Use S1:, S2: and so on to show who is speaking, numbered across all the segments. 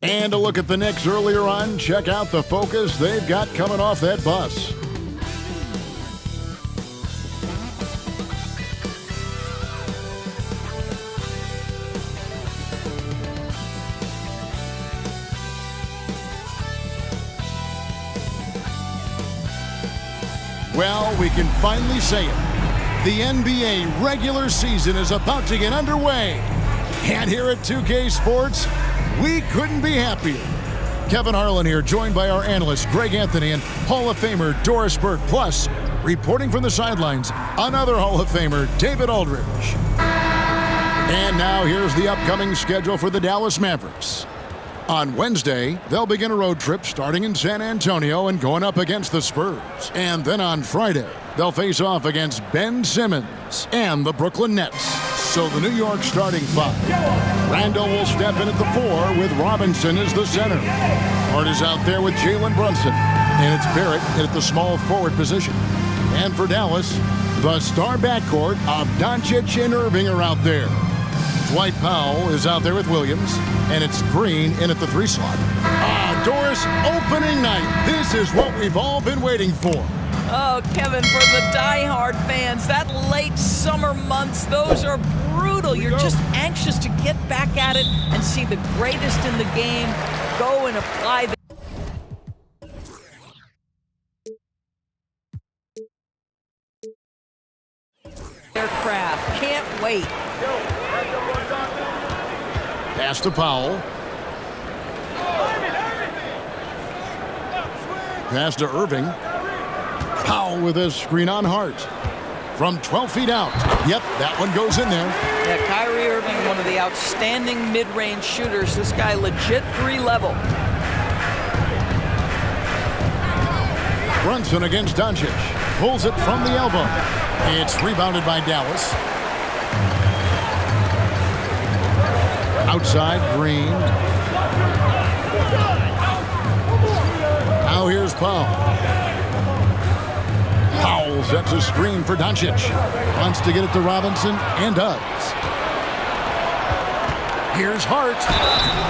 S1: And a look at the Knicks earlier on. Check out the focus they've got coming off that bus. Well, we can finally say it. The NBA regular season is about to get underway. And here at 2K Sports, we couldn't be happier. Kevin Harlan here, joined by our analysts Greg Anthony and Hall of Famer Doris Burke. Plus, reporting from the sidelines, another Hall of Famer, David Aldridge. And now here's the upcoming schedule for the Dallas Mavericks. On Wednesday, they'll begin a road trip starting in San Antonio and going up against the Spurs. And then on Friday, they'll face off against Ben Simmons and the Brooklyn Nets. So the New York starting five. Randall will step in at the 4 with Robinson as the center. Hart is out there with Jalen Brunson. And it's Barrett at the small forward position. And for Dallas, the star backcourt of Doncic and Irving are out there. Dwight Powell is out there with Williams, and it's Green in at the 3 slot. Doris, opening night. This is what we've all been waiting for.
S2: Oh, Kevin, for the die-hard fans, that late summer months, those are brutal. You're just anxious to get back at it and see the greatest in the game go and apply the aircraft. Can't wait.
S1: Pass to Powell. Pass to Irving. Powell with a screen on Hart. From 12 feet out. Yep, that one goes in there.
S2: Yeah, Kyrie Irving, one of the outstanding mid-range shooters. This guy legit 3-level.
S1: Brunson against Doncic. Pulls it from the elbow. It's rebounded by Dallas. Outside, Green. Now here's Powell. Powell sets a screen for Doncic. Wants to get it to Robinson, and does. Here's Hart.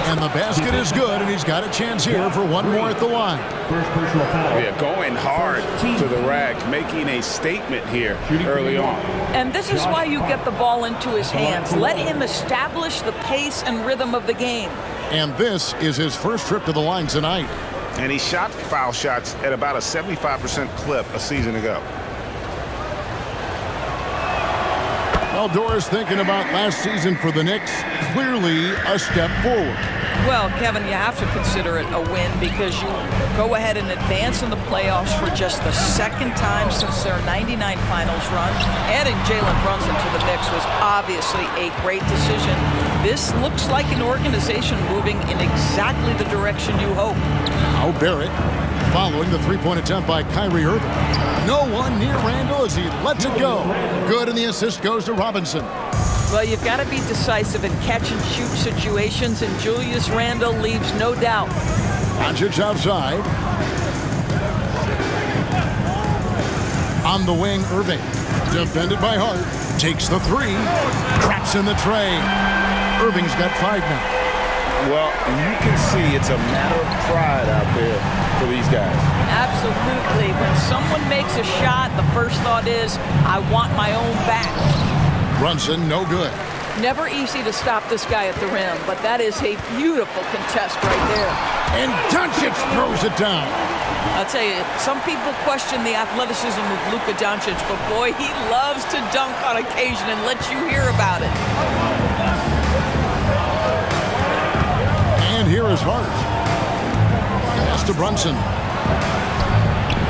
S1: And the basket is good, and he's got a chance here for one more at the line.
S3: Yeah, going hard to the rack, making a statement here early on.
S2: And this is why you get the ball into his hands. Let him establish the pace and rhythm of the game.
S1: And this is his first trip to the line tonight.
S3: And he shot foul shots at about a 75% clip a season ago.
S1: Well, Doris, thinking about last season for the Knicks, clearly a step forward.
S2: Well, Kevin, you have to consider it a win because you go ahead and advance in the playoffs for just the second time since their '99 finals run. Adding Jalen Brunson to the mix was obviously a great decision. This looks like an organization moving in exactly the direction you hope.
S1: Now Barrett following the three-point attempt by Kyrie Irving. No one near Randall as he lets it go. Good, and the assist goes to Robinson.
S2: Well, you've got to be decisive in catch-and-shoot situations, and Julius Randle leaves no doubt.
S1: Doncic outside. On the wing, Irving. Defended by Hart. Takes the 3. Traps in the tray. Irving's got 5 now.
S3: Well, you can see it's a matter of pride out there for these guys.
S2: Absolutely. When someone makes a shot, the first thought is, I want my own back.
S1: Brunson, no good.
S2: Never easy to stop this guy at the rim, but that is a beautiful contest right there.
S1: And Doncic throws it down.
S2: I'll tell you, some people question the athleticism of Luka Doncic, but boy, he loves to dunk on occasion and let you hear about it.
S1: And here is Hart. Pass to Brunson.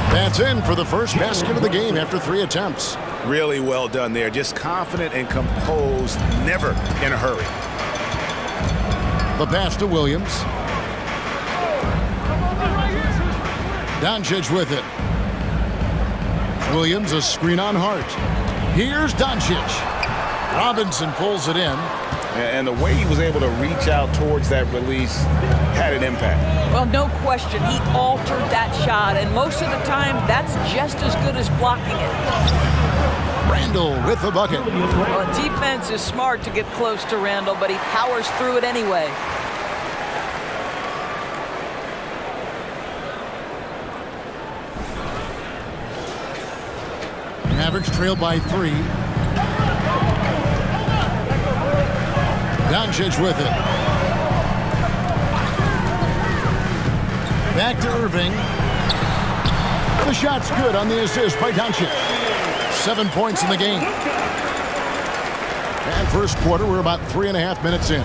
S1: That's in for the first basket of the game after 3 attempts.
S3: Really well done there. Just confident and composed, never in a hurry.
S1: The pass to Williams. Doncic with it. Williams, a screen on Hart. Here's Doncic. Robinson pulls it in.
S3: And the way he was able to reach out towards that release had an impact.
S2: Well, no question. He altered that shot, and most of the time, that's just as good as blocking it.
S1: Randall with the bucket.
S2: Well, defense is smart to get close to Randall, but he powers through it anyway.
S1: Mavericks trail by 3. Doncic with it. Back to Irving. The shot's good on the assist by Doncic. 7 points in the game. And first quarter, we're about 3.5 minutes in.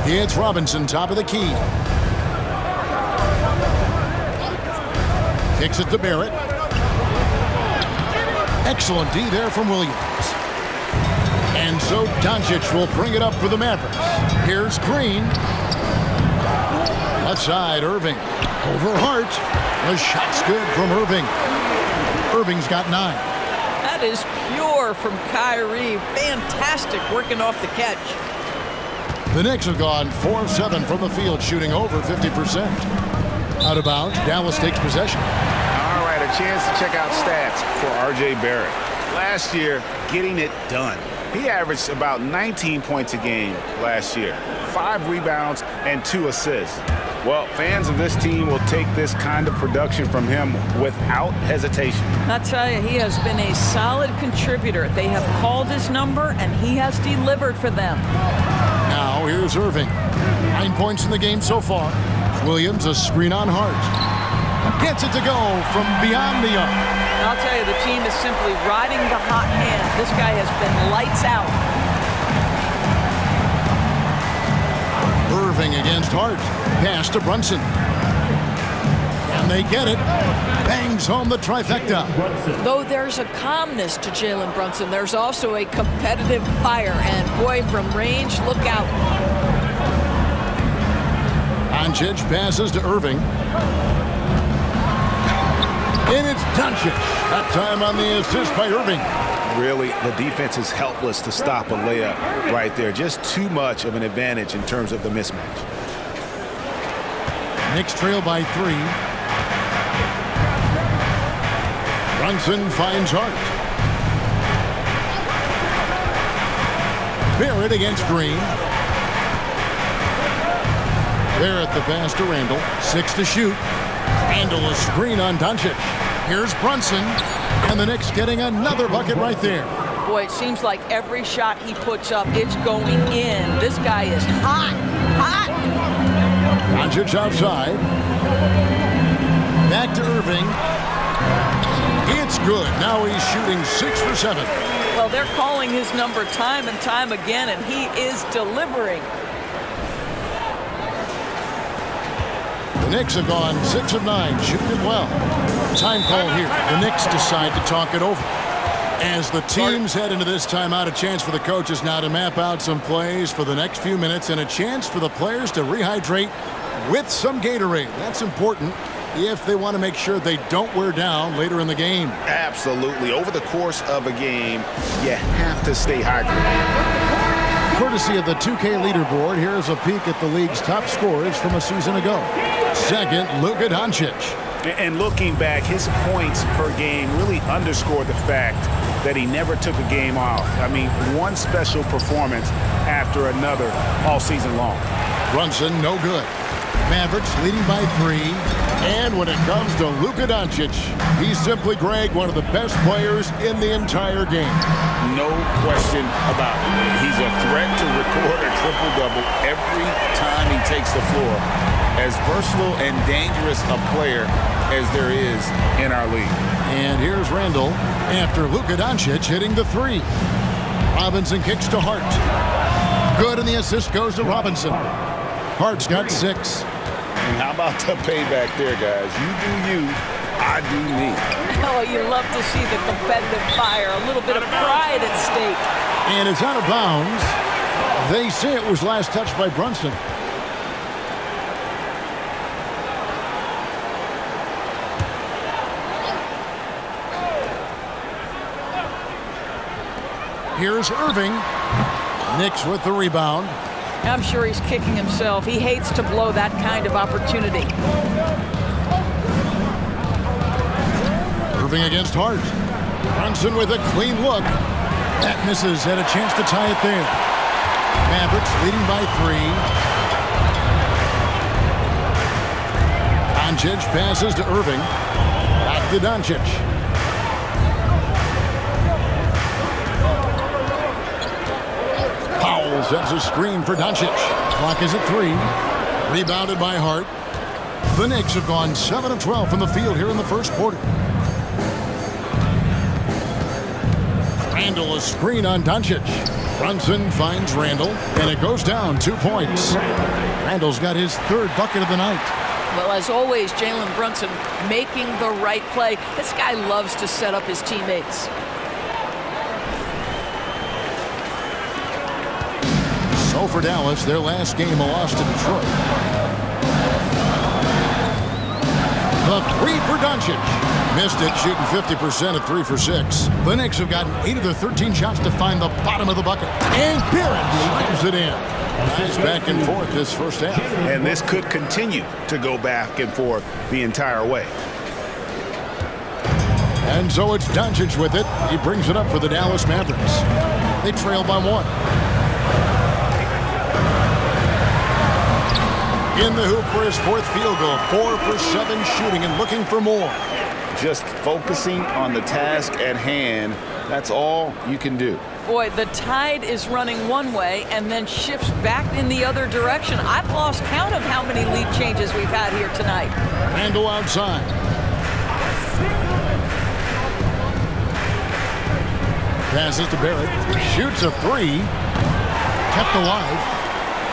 S1: It's Robinson, top of the key. Kicks it to Barrett. Excellent D there from Williams. And so Doncic will bring it up for the Mavericks. Here's Green. Left side, Irving. Over Hart. The shot's good from Irving. Irving's got 9.
S2: That is pure from Kyrie. Fantastic working off the catch.
S1: The Knicks have gone 4 of 7 from the field, shooting over 50%. Out of bounds, Dallas takes possession.
S3: All right, a chance to check out stats for R.J. Barrett. Last year, getting it done. He averaged about 19 points a game last year, 5 rebounds and 2 assists. Well, fans of this team will take this kind of production from him without hesitation.
S2: I tell you, he has been a solid contributor. They have called his number, and he has delivered for them.
S1: Now here's Irving. 9 points in the game so far. Williams, a screen on Hart. Gets it to go from beyond the arc.
S2: I'll tell you, the team is simply riding the hot hand. This guy has been lights out.
S1: Irving against Hart. Pass to Brunson. And they get it. Bangs home the trifecta.
S2: Though there's a calmness to Jalen Brunson, there's also a competitive fire. And boy, from range, look out.
S1: Doncic passes to Irving. And it's Doncic. That time on the assist by Irving.
S3: Really, the defense is helpless to stop a layup right there. Just too much of an advantage in terms of the mismatch.
S1: Knicks trail by 3. Brunson finds Hart. Barrett against Green. Barrett the pass to Randall. 6 to shoot. Randall a screen on Doncic. Here's Brunson. And the Knicks getting another bucket right there.
S2: Boy, it seems like every shot he puts up, it's going in. This guy is hot, hot.
S1: Doncic outside. Back to Irving. It's good. Now he's shooting 6 for 7.
S2: Well, they're calling his number time and time again, and he is delivering.
S1: The Knicks have gone 6 of 9, shooting it well. Time call here. The Knicks decide to talk it over. As the teams head into this timeout, a chance for the coaches now to map out some plays for the next few minutes and a chance for the players to rehydrate with some Gatorade. That's important if they want to make sure they don't wear down later in the game.
S3: Absolutely. Over the course of a game, you have to stay hydrated.
S1: Courtesy of the 2K leaderboard, here's a peek at the league's top scorers from a season ago. Second, Luka Doncic.
S3: And looking back, his points per game really underscored the fact that he never took a game off. I mean, one special performance after another all season long.
S1: Brunson, no good. Mavericks leading by 3. And when it comes to Luka Doncic, he's simply, Greg, one of the best players in the entire game.
S3: No question about it. He's a threat to record a triple-double every time he takes the floor. As versatile and dangerous a player as there is in our league.
S1: And here's Randall after Luka Doncic hitting the 3. Robinson kicks to Hart. Good, and the assist goes to Robinson. Hart's got 6.
S3: And how about the payback there, guys? You do you, I do me.
S2: Oh, you love to see the competitive fire, a little bit of pride at stake.
S1: And it's out of bounds. They say it was last touched by Brunson. Here's Irving. Knicks with the rebound.
S2: I'm sure he's kicking himself. He hates to blow that kind of opportunity.
S1: Irving against Hart. Brunson with a clean look. That misses, had a chance to tie it there. Mavericks leading by 3. Doncic passes to Irving. Back to Doncic. sets a screen for Doncic. Clock is at 3. Rebounded by Hart. The Knicks have gone 7 of 12 from the field here in the first quarter. Randall, a screen on Doncic. Brunson finds Randall, and it goes down 2 points. Randall's got his 3rd bucket of the night.
S2: Well, as always, Jalen Brunson making the right play. This guy loves to set up his teammates.
S1: So for Dallas, their last game a loss to Detroit. The 3 for Doncic. Missed it, shooting 50% at 3 for 6. The Knicks have gotten 8 of their 13 shots to find the bottom of the bucket. And Barrett slams it in. Nice back and forth this first half.
S3: And this could continue to go back and forth the entire way.
S1: And so it's Doncic with it. He brings it up for the Dallas Mavericks. They trail by 1. In the hoop for his 4th field goal. 4 for 7 shooting and looking for more.
S3: Just focusing on the task at hand. That's all you can do.
S2: Boy, the tide is running one way and then shifts back in the other direction. I've lost count of how many lead changes we've had here tonight.
S1: Randall outside. Passes to Barrett. Shoots a 3. Kept alive.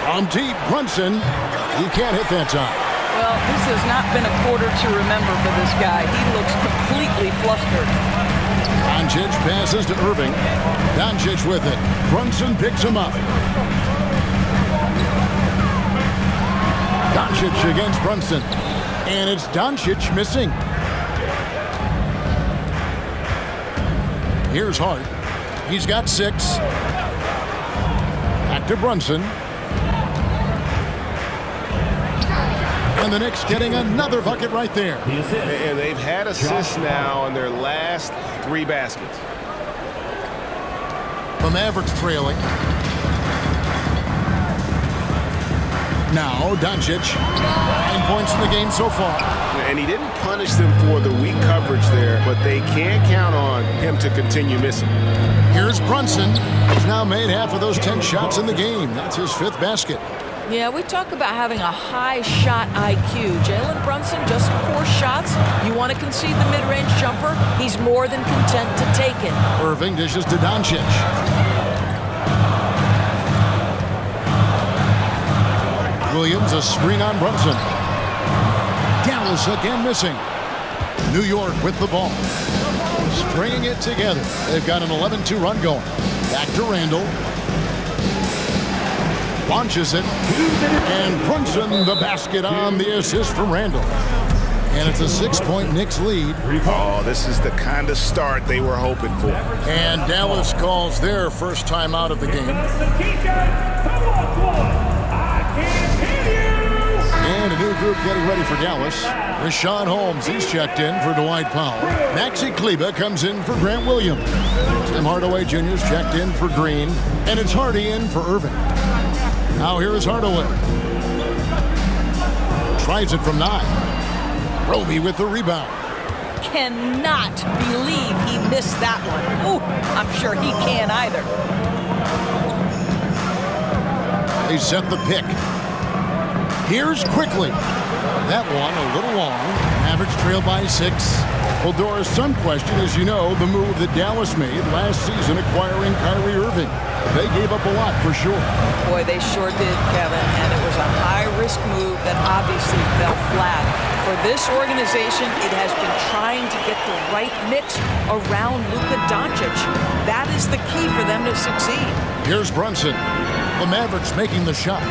S1: From deep, Brunson. He can't hit that time.
S2: Well, this has not been a quarter to remember for this guy. He looks completely flustered.
S1: Doncic passes to Irving. Doncic with it. Brunson picks him up. Doncic against Brunson. And it's Doncic missing. Here's Hart. He's got 6. Back to Brunson. And the Knicks getting another bucket right there.
S3: And they've had assists now on their last 3 baskets.
S1: The Mavericks trailing. Now Doncic. 9 points in the game so far.
S3: And he didn't punish them for the weak coverage there, but they can't count on him to continue missing.
S1: Here's Brunson. He's now made half of those 10 shots in the game. That's his 5th basket.
S2: Yeah, we talk about having a high shot IQ. Jalen Brunson, just 4 shots. You want to concede the mid-range jumper? He's more than content to take it.
S1: Irving dishes to Doncic. Williams, a screen on Brunson. Dallas again missing. New York with the ball. Stringing it together. They've got an 11-2 run going. Back to Randall. Launches it. And Brunson the basket on the assist from Randall. And it's a 6-point Knicks lead.
S3: Oh, this is the kind of start they were hoping for.
S1: And Dallas calls their first time out of the game. And a new group getting ready for Dallas. Rashawn Holmes, he's checked in for Dwight Powell. Maxi Kleba comes in for Grant Williams. Tim Hardaway Jr.'s checked in for Green. And it's Hardy in for Irving. Now here is Hardaway. Tries it from 9. Roby with the rebound.
S2: Cannot believe he missed that one. Oh, I'm sure he can't either.
S1: They set the pick. Here's quickly. That one a little long. Mavericks trail by 6. Well, Doris, some question, as you know, the move that Dallas made last season acquiring Kyrie Irving. They gave up a lot for sure.
S2: Boy, they sure did, Kevin, and it was a high-risk move that obviously fell flat. For this organization, it has been trying to get the right mix around Luka Doncic. That is the key for them to succeed.
S1: Here's Brunson. The Mavericks making the shot.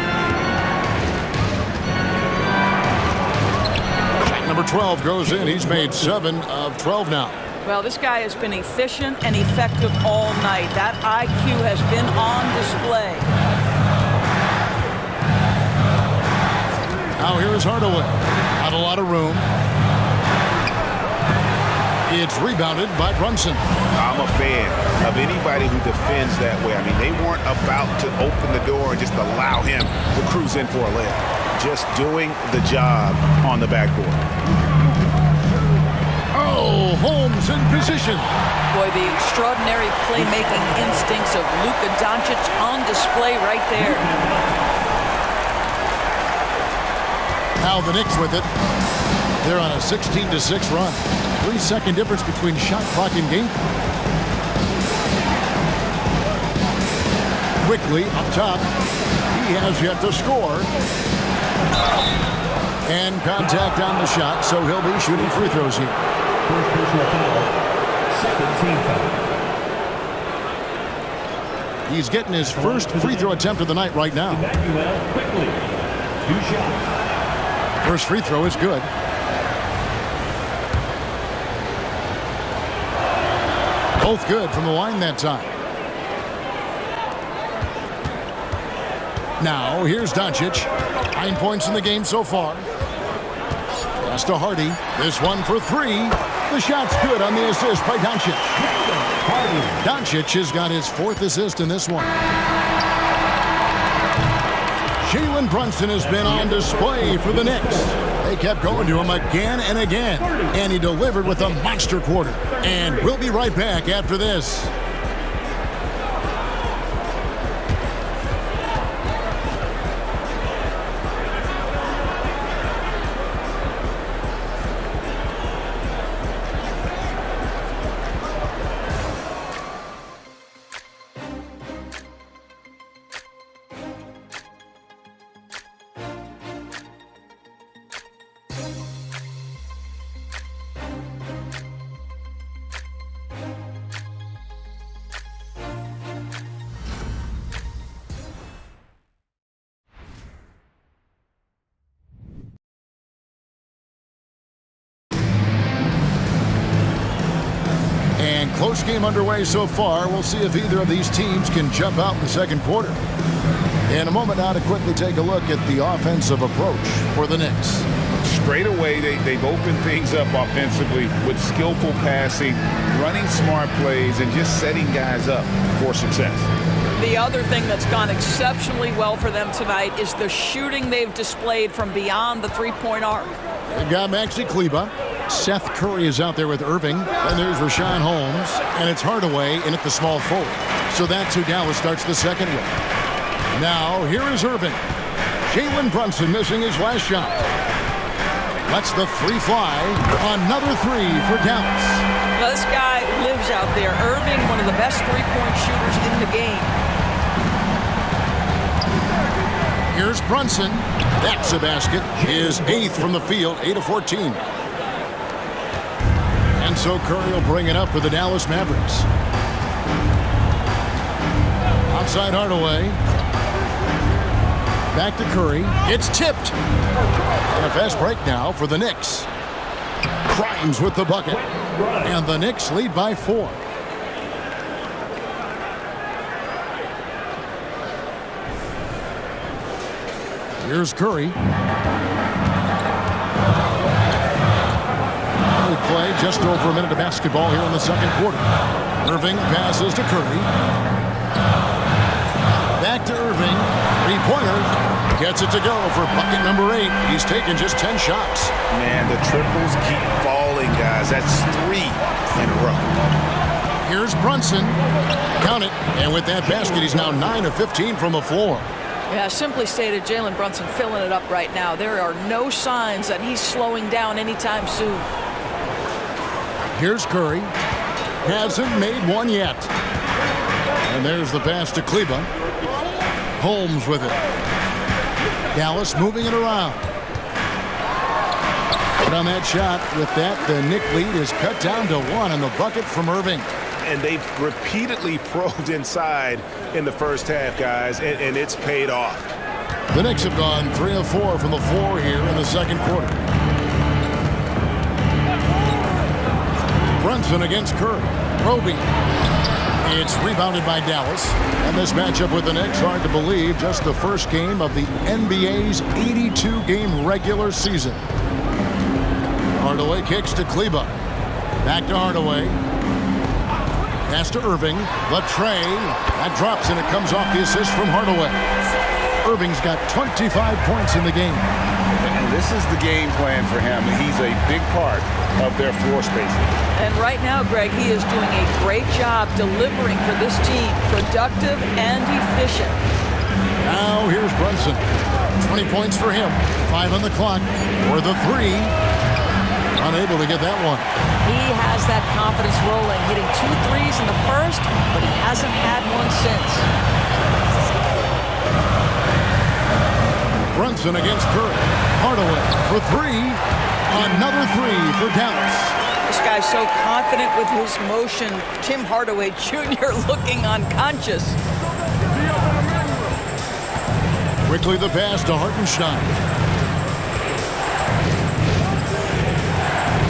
S1: Shot number 12 goes in. He's made 7 of 12 now.
S2: Well, this guy has been efficient and effective all night. That IQ has been on display.
S1: Now here's Hardaway. Not a lot of room. It's rebounded by Brunson.
S3: I'm a fan of anybody who defends that way. I mean, they weren't about to open the door and just allow him to cruise in for a layup. Just doing the job on the backboard.
S1: Oh, Oh, Holmes in position.
S2: Boy, the extraordinary playmaking instincts of Luka Doncic on display right there.
S1: Now the Knicks with it. They're on a 16-6 run. 3-second difference between shot clock and game. Quickly up top. He has yet to score. And contact on the shot, so he'll be shooting free throws here.
S4: First personal foul. Second team foul.
S1: He's getting his first free throw attempt of the night right now.
S4: Emmanuel quickly. 2 shots.
S1: First free throw is good. Both good from the line that time. Now, here's Doncic. 9 points in the game so far. Pass to Hardy. This one for 3. The shot's good on the assist by Doncic. Doncic has got his 4th assist in this one. Jalen Brunson has been on display for the Knicks. They kept going to him again and again, and he delivered with a monster quarter. And we'll be right back after this. Close game underway so far. We'll see if either of these teams can jump out in the second quarter. In a moment now to quickly take a look at the offensive approach for the Knicks.
S3: Straight away, they've opened things up offensively with skillful passing, running smart plays, and just setting guys up for success.
S2: The other thing that's gone exceptionally well for them tonight is the shooting they've displayed from beyond the three-point arc.
S1: They've got Maxi Kleber. Seth Curry is out there with Irving. And there's Rashawn Holmes. And it's Hardaway in at the small forward. So that's who Dallas starts the second with. Now, here is Irving. Jalen Brunson missing his last shot. Lets the 3 fly. Another 3 for Dallas.
S2: Now, this guy lives out there. Irving, one of the best three-point shooters in the game.
S1: Here's Brunson. That's a basket. His 8th from the field, 8 of 14. And so Curry will bring it up for the Dallas Mavericks. Outside Hardaway. Back to Curry. It's tipped. And a fast break now for the Knicks. Grimes with the bucket. And the Knicks lead by 4. Here's Curry. We play just over a minute of basketball here in the second quarter. Irving passes to Curry. Back to Irving. 3-pointer. Gets it to go for bucket number 8. He's taken just 10 shots.
S3: Man, the triples keep falling, guys. That's 3 in a row.
S1: Here's Brunson. Count it. And with that basket, he's now 9 of 15 from the floor.
S2: Yeah, simply stated, Jalen Brunson filling it up right now. There are no signs that he's slowing down anytime soon.
S1: Here's Curry. Hasn't made one yet. And there's the pass to Kleber. Holmes with it. Dallas moving it around. But on that shot, with that, the Knick lead is cut down to 1 on the bucket from Irving.
S3: And they've repeatedly probed inside in the first half, guys, and it's paid off.
S1: The Knicks have gone 3 of 4 from the floor here in the second quarter. Brunson against Curry. Roby. It's rebounded by Dallas. And this matchup with the Knicks, hard to believe, just the first game of the NBA's 82-game regular season. Hardaway kicks to Kleber. Back to Hardaway. Pass to Irving. The tray. That drops and it comes off the assist from Hardaway. Irving's got 25 points in the game.
S3: And This is the game plan for him. He's a big part of their floor spacing.
S2: And right now, Greg, he is doing a great job delivering for this team, productive and efficient.
S1: Now here's Brunson. 20 points for him. 5 on the clock for the 3. Unable to get that one.
S2: He has that confidence rolling, hitting 2 threes in the first, but he hasn't had one since.
S1: Brunson against Curry. Hardaway for 3. Another 3 for Dallas.
S2: This guy's so confident with his motion. Tim Hardaway Jr. looking unconscious.
S1: Quickly the pass to Hartenstein.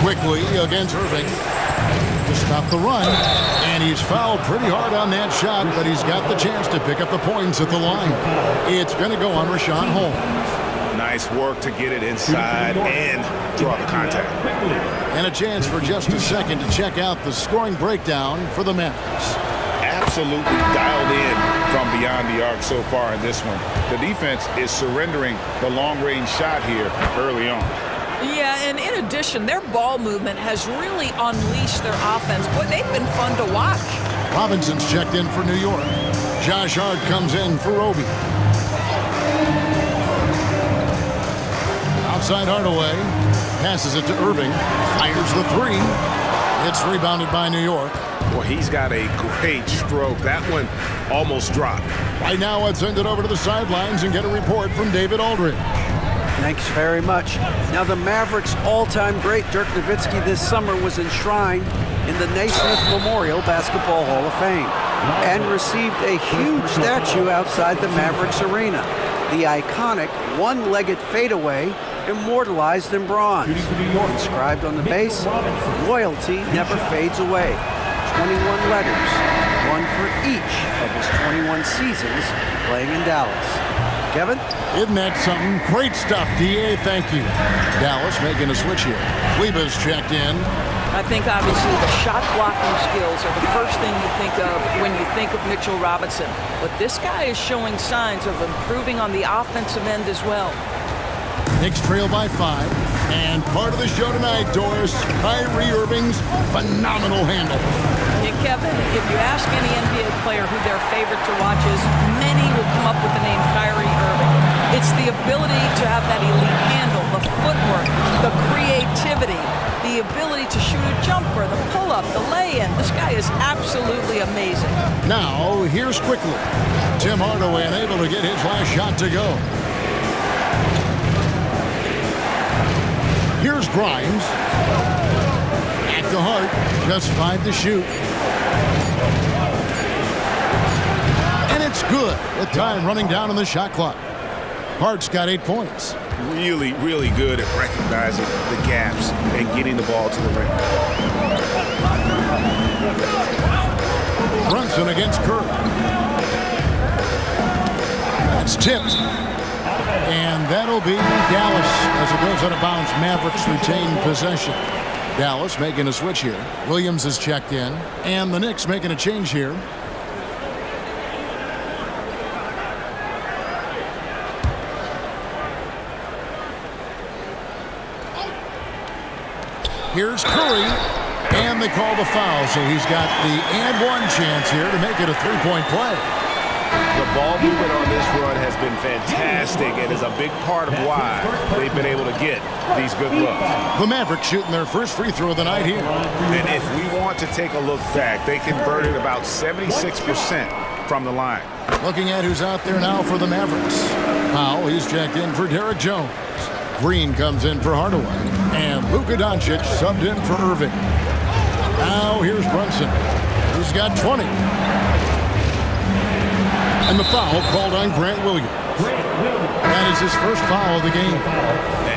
S1: Quickly against Irving to stop the run. And he's fouled pretty hard on that shot, but he's got the chance to pick up the points at the line. It's going to go on Rashawn Holmes.
S3: Nice work to get it inside and draw the contact.
S1: And a chance for just a second to check out the scoring breakdown for the Mavericks.
S3: Absolutely dialed in from beyond the arc so far in this one. The defense is surrendering the long-range shot here early on.
S2: Yeah, and in addition, their ball movement has really unleashed their offense. Boy, they've been fun to watch.
S1: Robinson's checked in for New York. Josh Hart comes in for Roby. Outside Hardaway. Passes it to Irving. Fires the 3. It's rebounded by New York.
S3: Well, he's got a great stroke. That one almost dropped.
S1: Right now, let's send it over to the sidelines and get a report from David Aldridge.
S5: Thanks very much. Now, the Mavericks' all-time great Dirk Nowitzki this summer was enshrined in the Naismith Memorial Basketball Hall of Fame and received a huge statue outside the Mavericks arena. The iconic one-legged fadeaway immortalized in bronze. Inscribed on the base, loyalty never fades away. 21 letters, one for each of his 21 seasons playing in Dallas. Kevin?
S1: Isn't that something? Great stuff, D.A. Thank you. Dallas making a switch here. Kleba's checked in.
S2: I think, obviously, the shot blocking skills are the first thing you think of when you think of Mitchell Robinson. But this guy is showing signs of improving on the offensive end as well.
S1: Knicks trail by 5. And part of the show tonight, Doris, Kyrie Irving's phenomenal handle.
S2: Yeah, Kevin, if you ask any NBA player who their favorite to watch is, many will come up with the name Kyrie Irving. It's the ability to have that elite handle, the footwork, the creativity, the ability to shoot a jumper, the pull-up, the lay-in. This guy is absolutely amazing.
S1: Now, here's quickly. Tim Hardaway unable to get his last shot to go. Here's Grimes. At the Hart, just 5 to shoot. And it's good with time running down on the shot clock. Hart's got 8 points.
S3: Really, really good at recognizing the gaps and getting the ball to the rim.
S1: Brunson against Curry. That's tipped. And that'll be Dallas as it goes out of bounds. Mavericks retain possession. Dallas making a switch here. Williams is checked in. And the Knicks making a change here. Here's Curry. And they call the foul. So he's got the and one chance here to make it a 3-point play.
S3: The ball movement on this run has been fantastic and is a big part of why they've been able to get these good looks.
S1: The Mavericks shooting their first free throw of the night here.
S3: And if we want to take a look back, they converted about 76% from the line.
S1: Looking at who's out there now for the Mavericks. Powell, he's checked in for Derek Jones. Green comes in for Hardaway. And Luka Doncic subbed in for Irving. Now here's Brunson, who's got 20. And the foul called on Grant Williams. That is his first foul of the game.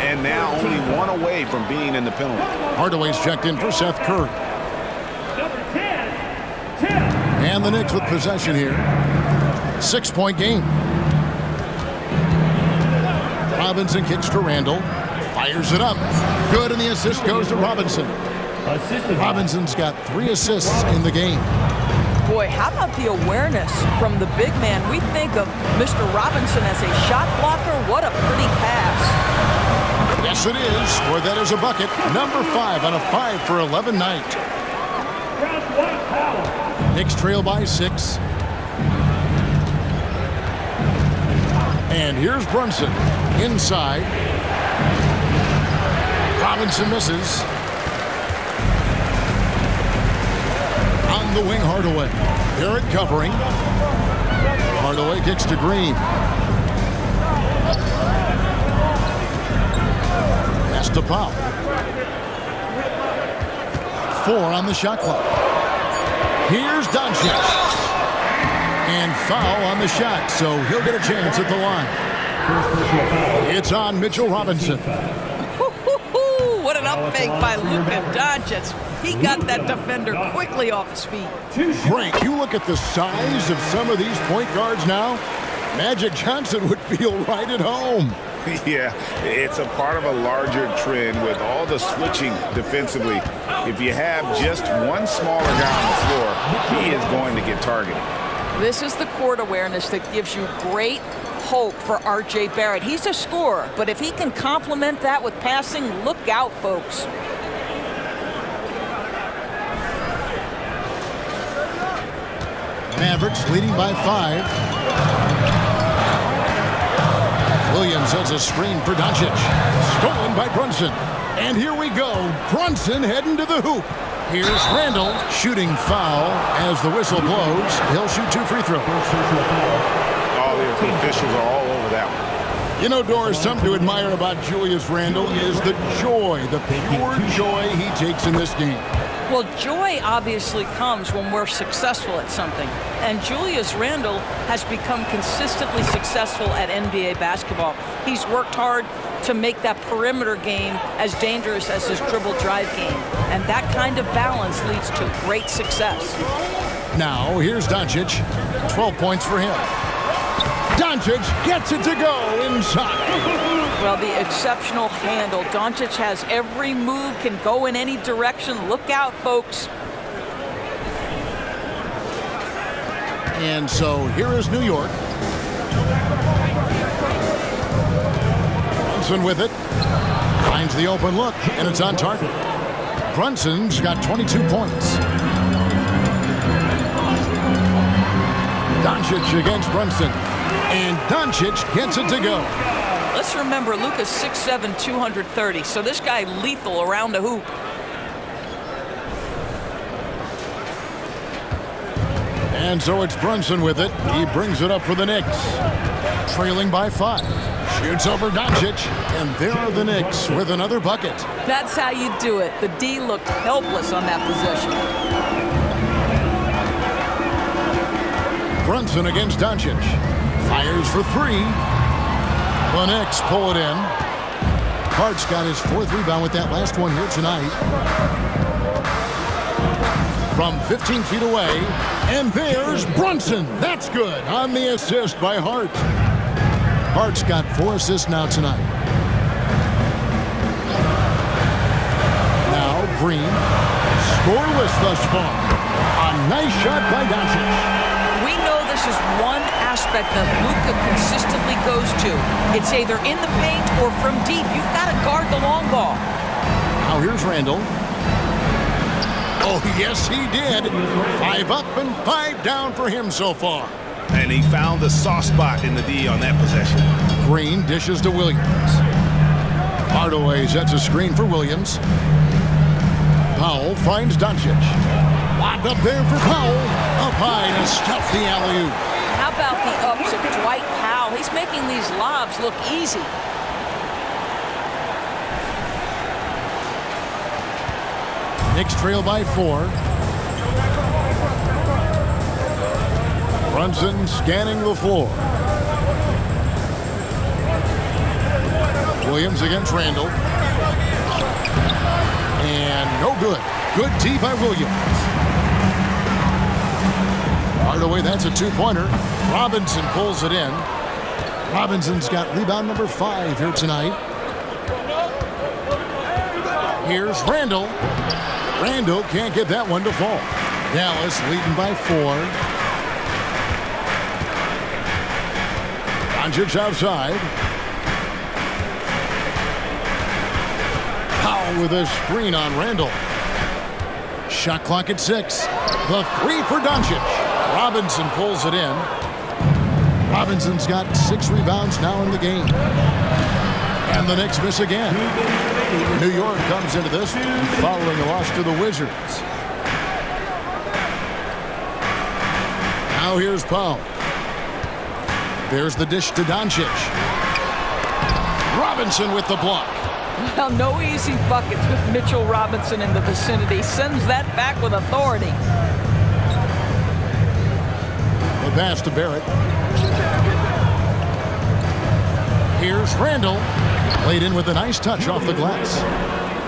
S3: And now only one away from being in the penalty.
S1: Hardaway's checked in for Seth Curry. And the Knicks with possession here. 6-point game. Robinson kicks to Randall. Fires it up. Good, and the assist goes to Robinson. Robinson's got 3 assists in the game.
S2: Boy, how about the awareness from the big man? We think of Mr. Robinson as a shot blocker. What a pretty pass.
S1: Yes, it is. Scored that as a bucket. Number 5 on a 5 for 11 night. Knicks trail by 6. And here's Brunson inside. Robinson misses. On the wing, Hardaway. Barrett covering. Hardaway kicks to Green. Pass to Powell. 4 on the shot clock. Here's Doncic. And foul on the shot, so he'll get a chance at the line. It's on Mitchell Robinson.
S2: What an up fake by Luka Doncic. He got that defender quickly off his feet.
S1: Frank, you look at the size of some of these point guards now. Magic Johnson would feel right at home.
S3: Yeah, it's a part of a larger trend with all the switching defensively. If you have just one smaller guy on the floor, he is going to get targeted.
S2: This is the court awareness that gives you great hope for R.J. Barrett. He's a scorer, but if he can complement that with passing, look out, folks.
S1: Mavericks leading by 5. Williams has a screen for Doncic. Stolen by Brunson. And here we go. Brunson heading to the hoop. Here's Randall shooting foul as the whistle blows. He'll shoot 2 free throws.
S3: All the officials are all over that one.
S1: You know, Doris, something to admire about Julius Randle is the joy, the pure joy he takes in this game.
S2: Well, joy obviously comes when we're successful at something. And Julius Randle has become consistently successful at NBA basketball. He's worked hard to make that perimeter game as dangerous as his dribble drive game. And that kind of balance leads to great success.
S1: Now, here's Doncic. 12 points for him. Doncic gets it to go inside.
S2: Well, the exceptional handle. Doncic has every move, can go in any direction. Look out, folks.
S1: And so here is New York. Brunson with it. Finds the open look, and it's on target. Brunson's got 22 points. Doncic against Brunson. And Doncic gets it to go.
S2: Let's remember, Luka's 6'7", 230, so this guy lethal around the hoop.
S1: And so it's Brunson with it. He brings it up for the Knicks. Trailing by 5. Shoots over Doncic, and there are the Knicks with another bucket.
S2: That's how you do it. The D looked helpless on that possession.
S1: Brunson against Doncic. Fires for 3. The Knicks pull it in. Hart's got his 4th rebound with that last one here tonight. From 15 feet away, and there's Brunson. That's good on the assist by Hart. Hart's got 4 assists now tonight. Now Green, scoreless thus far. A nice shot by Doncic.
S2: We know this is one aspect that Luka consistently goes to. It's either in the paint or from deep. You've got to guard the long ball.
S1: Now here's Randall. Oh, yes, he did. 5 up and 5 down for him so far.
S3: And he found the soft spot in the D on that possession.
S1: Green dishes to Williams. Hardaway sets a screen for Williams. Powell finds Doncic. Lobbed up there for Powell. Up high to stuff the alley-oop.
S2: How about the ups of Dwight Powell? He's making these lobs look easy.
S1: Knicks trail by 4. Brunson scanning the floor. Williams against Randall. And no good. Good D by Williams. Hardaway, that's a 2-pointer. Robinson pulls it in. Robinson's got rebound number 5 here tonight. Here's Randall. Randall can't get that one to fall. Dallas leading by 4. Doncic outside. Powell with a screen on Randall. Shot clock at 6. The 3 for Doncic. Robinson pulls it in. Robinson's got 6 rebounds now in the game. And the Knicks miss again. New York comes into this following a loss to the Wizards. Now here's Powell. There's the dish to Doncic. Robinson with the block.
S2: Well, no easy buckets with Mitchell Robinson in the vicinity. Sends that back with authority.
S1: The pass to Barrett. Here's Randall. Played in with a nice touch off the glass.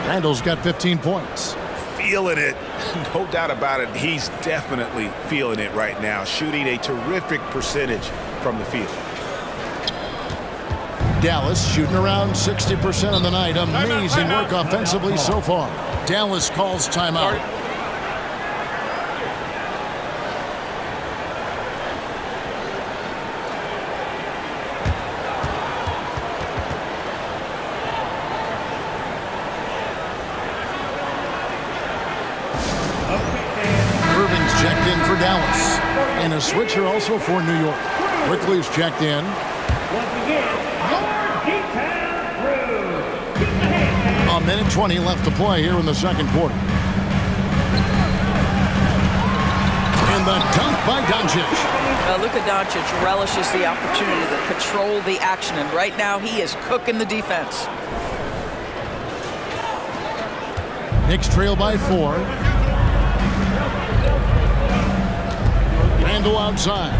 S1: Randall's got 15 points.
S3: Feeling it. No doubt about it. He's definitely feeling it right now. Shooting a terrific percentage from the field.
S1: Dallas shooting around 60% on the night. Amazing work offensively so far. Dallas calls timeout. Irving's checked in for Dallas. And a switcher also for New York. Quickly's checked in. A minute 20 left to play here in the second quarter. And the dunk by Doncic.
S2: Luka Doncic relishes the opportunity to control the action, and right now he is cooking the defense.
S1: Knicks trail by 4. Randall outside.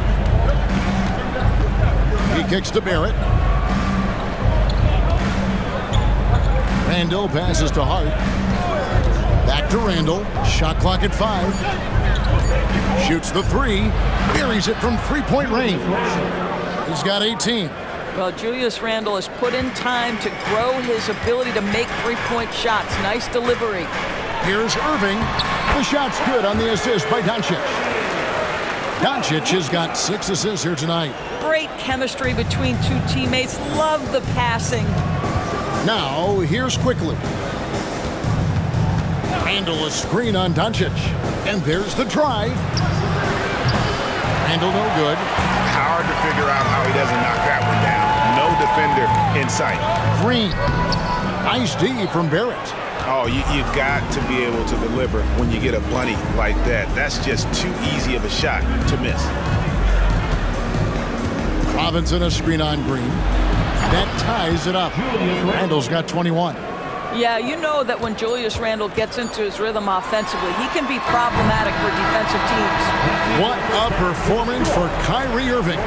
S1: He kicks to Barrett. Randall passes to Hart. Back to Randall. Shot clock at 5. Shoots the 3. Buries it from three-point range. He's got 18.
S2: Well, Julius Randle has put in time to grow his ability to make three-point shots. Nice delivery.
S1: Here's Irving. The shot's good on the assist by Doncic. Doncic has got 6 assists here tonight.
S2: Great chemistry between two teammates. Love the passing.
S1: Now, here's Quickly. Randall a screen on Doncic. And there's the drive. Randall no good.
S3: Hard to figure out how he doesn't knock that one down. No defender in sight.
S1: Green. Nice D from Barrett.
S3: Oh, you've got to be able to deliver when you get a bunny like that. That's just too easy of a shot to miss.
S1: Robinson a screen on Green. That ties it up. Randall's got 21.
S2: Yeah, you know that when Julius Randle gets into his rhythm offensively, he can be problematic for defensive teams.
S1: What a performance for Kyrie Irving.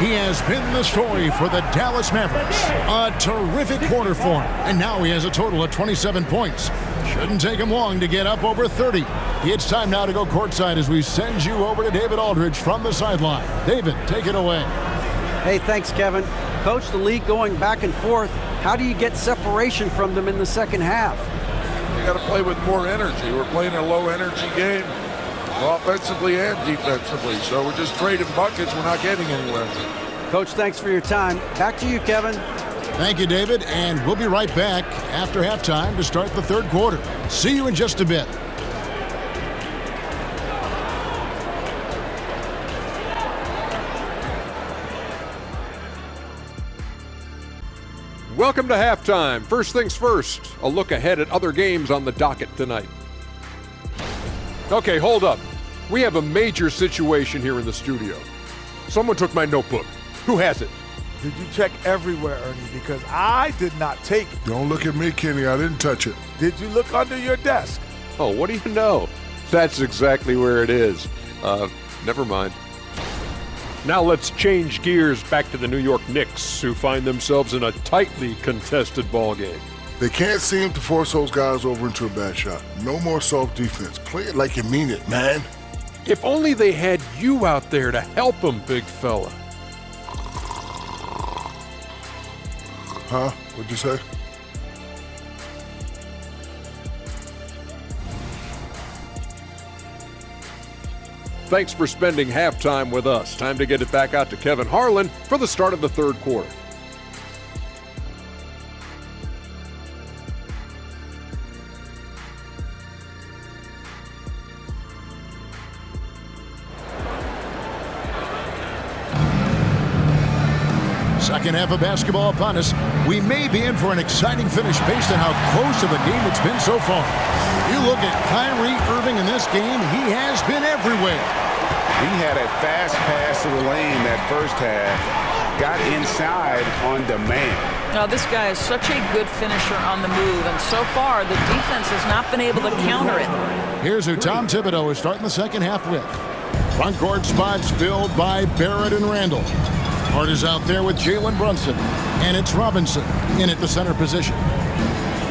S1: He has been the story for the Dallas Mavericks. A terrific quarter for him. And now he has a total of 27 points. Shouldn't take him long to get up over 30. It's time now to go courtside as we send you over to David Aldridge from the sideline. David, take it away.
S5: Hey, thanks, Kevin. Coach, the league going back and forth. How do you get separation from them in the second half?
S6: You got to play with more energy. We're playing a low-energy game, offensively and defensively. So we're just trading buckets. We're not getting anywhere.
S5: Coach, thanks for your time. Back to you, Kevin.
S1: Thank you, David. And we'll be right back after halftime to start the third quarter. See you in just a bit.
S7: Welcome to halftime. First things first, a look ahead at other games on the docket tonight. Okay, hold up. We have a major situation here in the studio. Someone took my notebook. Who has it?
S8: Did you check everywhere, Ernie? Because I did not take it.
S9: Don't look at me, Kenny. I didn't touch it.
S8: Did you look under your desk?
S7: Oh, what do you know? That's exactly where it is. Never mind. Now let's change gears back to the New York Knicks, who find themselves in a tightly contested ball game.
S9: They can't seem to force those guys over into a bad shot. No more soft defense. Play it like you mean it, man.
S7: If only they had you out there to help them, big fella.
S9: Huh? What'd you say?
S7: Thanks for spending halftime with us. Time to get it back out to Kevin Harlan for the start of the third quarter.
S1: Second half of basketball upon us. We may be in for an exciting finish based on how close of a game it's been so far. You look at Kyrie Irving in this game, he has been everywhere.
S3: He had a fast pass to the lane that first half. Got inside on demand.
S2: Now, this guy is such a good finisher on the move, and so far, the defense has not been able to counter it.
S1: Here's who Tom Thibodeau is starting the second half with. Front court spots filled by Barrett and Randall. Hart is out there with Jalen Brunson, and it's Robinson in at the center position.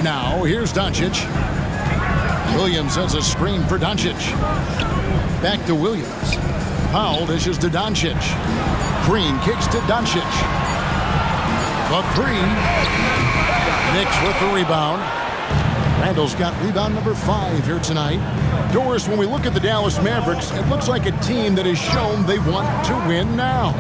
S1: Now, here's Doncic. Williams has a screen for Doncic. Back to Williams. Powell dishes to Doncic. Green kicks to Doncic. The three. Knicks with the rebound. Randall's got rebound number 5 here tonight. Doris, when we look at the Dallas Mavericks, it looks like a team that has shown they want to win now.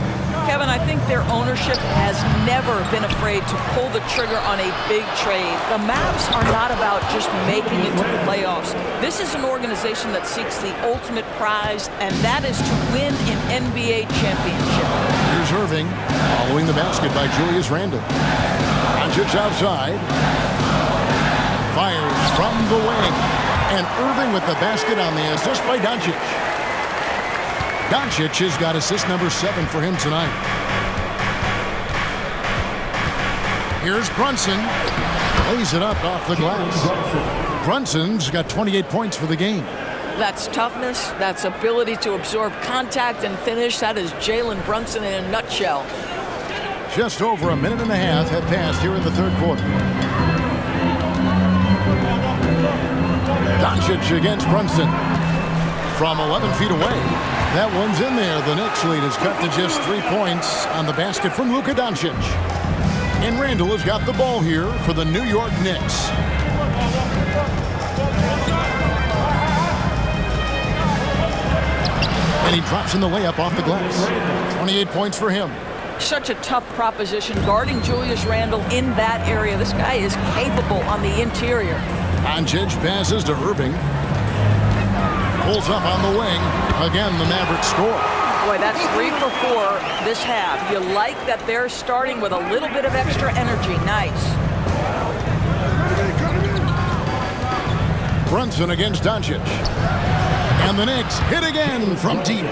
S2: Kevin, I think their ownership has never been afraid to pull the trigger on a big trade. The Mavs are not about just making it to the playoffs. This is an organization that seeks the ultimate prize, and that is to win an NBA championship.
S1: Here's Irving, following the basket by Julius Randle. Doncic outside. Fires from the wing. And Irving with the basket on the assist by Doncic. Doncic has got assist number 7 for him tonight. Here's Brunson. Lays it up off the glass. Brunson's got 28 points for the game.
S2: That's toughness. That's ability to absorb contact and finish. That is Jalen Brunson in a nutshell.
S1: Just over a minute and a half have passed here in the third quarter. Doncic against Brunson. From 11 feet away. That one's in there. The Knicks lead is cut to just 3 points on the basket from Luka Doncic. And Randall has got the ball here for the New York Knicks. And he drops in the layup off the glass. 28 points for him.
S2: Such a tough proposition guarding Julius Randle in that area. This guy is capable on the interior.
S1: Doncic passes to Irving. Pulls up on the wing. Again, the Mavericks score.
S2: Boy, that's 3 for 4 this half. You like that they're starting with a little bit of extra energy. Nice.
S1: Brunson against Doncic. And the Knicks hit again from deep.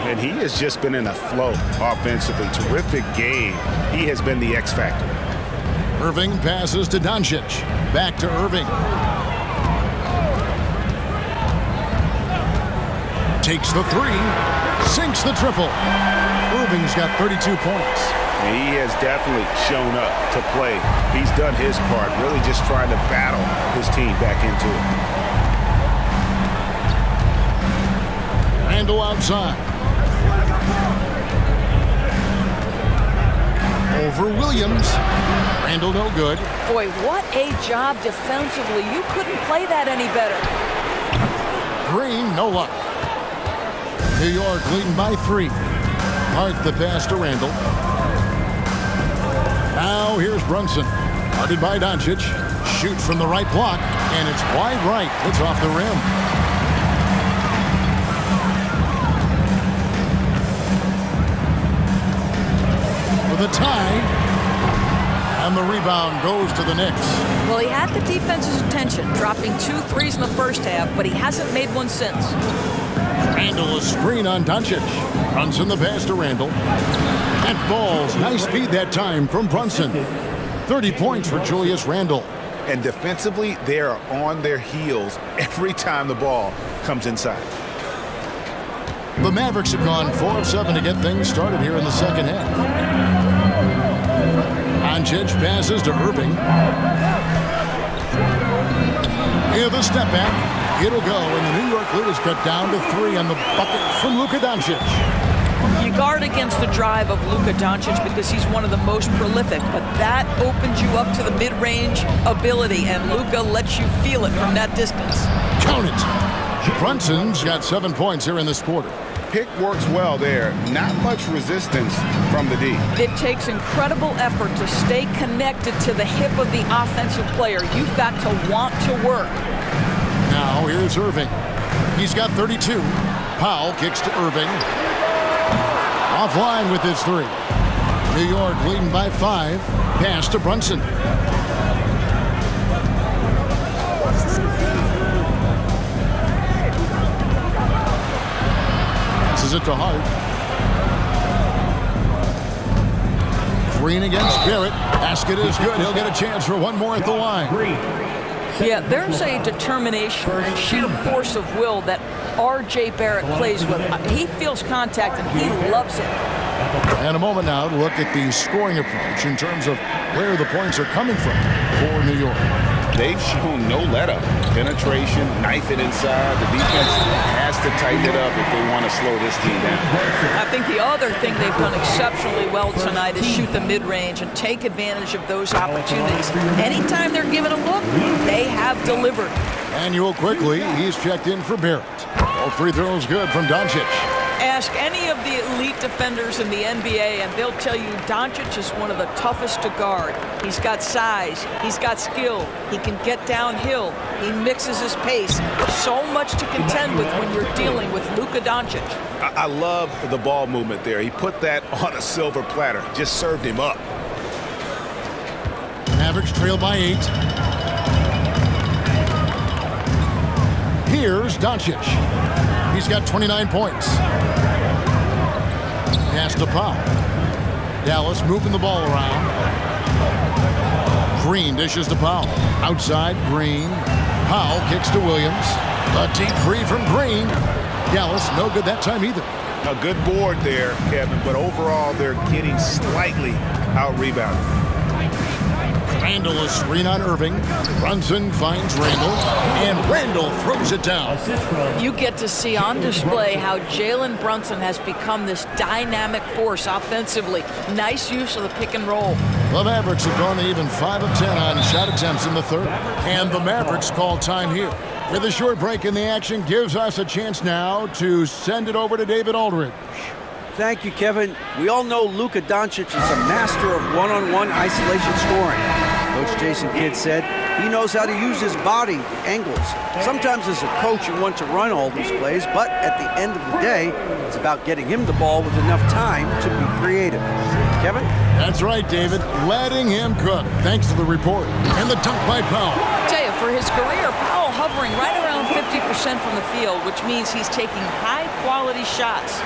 S3: And he has just been in a flow offensively. Terrific game. He has been the X factor.
S1: Irving passes to Doncic. Back to Irving. Takes the 3. Sinks the triple. Irving's got 32 points.
S3: And he has definitely shown up to play. He's done his part, really just trying to battle his team back into it.
S1: Randall outside. Over Williams. Randall no good.
S2: Boy, what a job defensively. You couldn't play that any better.
S1: Green, no luck. New York leading by 3. Hart the pass to Randall. Now here's Brunson. Guarded by Doncic. Shoots from the right block, and it's wide right. It's off the rim. For the tie. And the rebound goes to the Knicks.
S2: Well, he had the defense's attention, dropping 2 threes in the first half, but he hasn't made one since.
S1: Randall a screen on Doncic. Brunson the pass to Randall. That ball's nice speed that time from Brunson. 30 points for Julius Randall.
S3: And defensively, they are on their heels every time the ball comes inside.
S1: The Mavericks have gone 4 of 7 to get things started here in the second half. Doncic passes to Irving. Here the step back. It'll go, and the New York lead is cut down to 3 on the bucket from Luka Doncic.
S2: You guard against the drive of Luka Doncic because he's one of the most prolific, but that opens you up to the mid-range ability, and Luka lets you feel it from that distance.
S1: Count it. Brunson's got 7 points here in this quarter.
S3: Pick works well there. Not much resistance from the D.
S2: It takes incredible effort to stay connected to the hip of the offensive player. You've got to want to work.
S1: Now here's Irving. He's got 32. Powell kicks to Irving. Offline with his 3. New York leading by 5. Pass to Brunson. Passes it to Hart. Green against Barrett. Basket is good. He'll get a chance for one more at the line.
S2: Yeah, there's a determination and sheer force of will that R.J. Barrett plays with. He feels contact and he loves it.
S1: And a moment now to look at the scoring approach in terms of where the points are coming from for New York.
S3: They've shown no let-up. Penetration, knife it inside. The defense has to tighten it up if they want to slow this team down.
S2: I think the other thing they've done exceptionally well tonight is shoot the mid-range and take advantage of those opportunities. Anytime they're given a look, they have delivered.
S1: Manuel quickly, he's checked in for Barrett. All free throws good from Doncic.
S2: Ask any of the elite defenders in the NBA and they'll tell you Doncic is one of the toughest to guard. He's got size, he's got skill, he can get downhill, he mixes his pace. So much to contend with when you're dealing with Luka Doncic.
S3: I love the ball movement there. He put that on a silver platter, just served him up.
S1: Mavericks trail by 8. Here's Doncic. He's got 29 points. Pass to Powell. Dallas moving the ball around. Green dishes to Powell. Outside, Green. Powell kicks to Williams. A deep three from Green. Dallas no good that time either.
S3: A good board there, Kevin, but overall they're getting slightly out-rebounded.
S1: Randall is screen on Irving. Brunson finds Randall, and Randall throws it down.
S2: You get to see on display how Jalen Brunson has become this dynamic force offensively. Nice use of the pick and roll.
S1: The Mavericks have gone to even 5 of 10 on shot attempts in the third, and the Mavericks call time here. With a short break in the action, gives us a chance now to send it over to David Aldridge.
S5: Thank you, Kevin. We all know Luka Doncic is a master of one-on-one isolation scoring. Coach Jason Kidd said he knows how to use his body, angles. Sometimes as a coach you want to run all these plays, but at the end of the day, it's about getting him the ball with enough time to be creative. Kevin?
S1: That's right, David. Letting him cook. Thanks to the report. And the dunk by Powell.
S2: I tell you, for his career, Powell hovering right around 50% from the field, which means he's taking high-quality shots.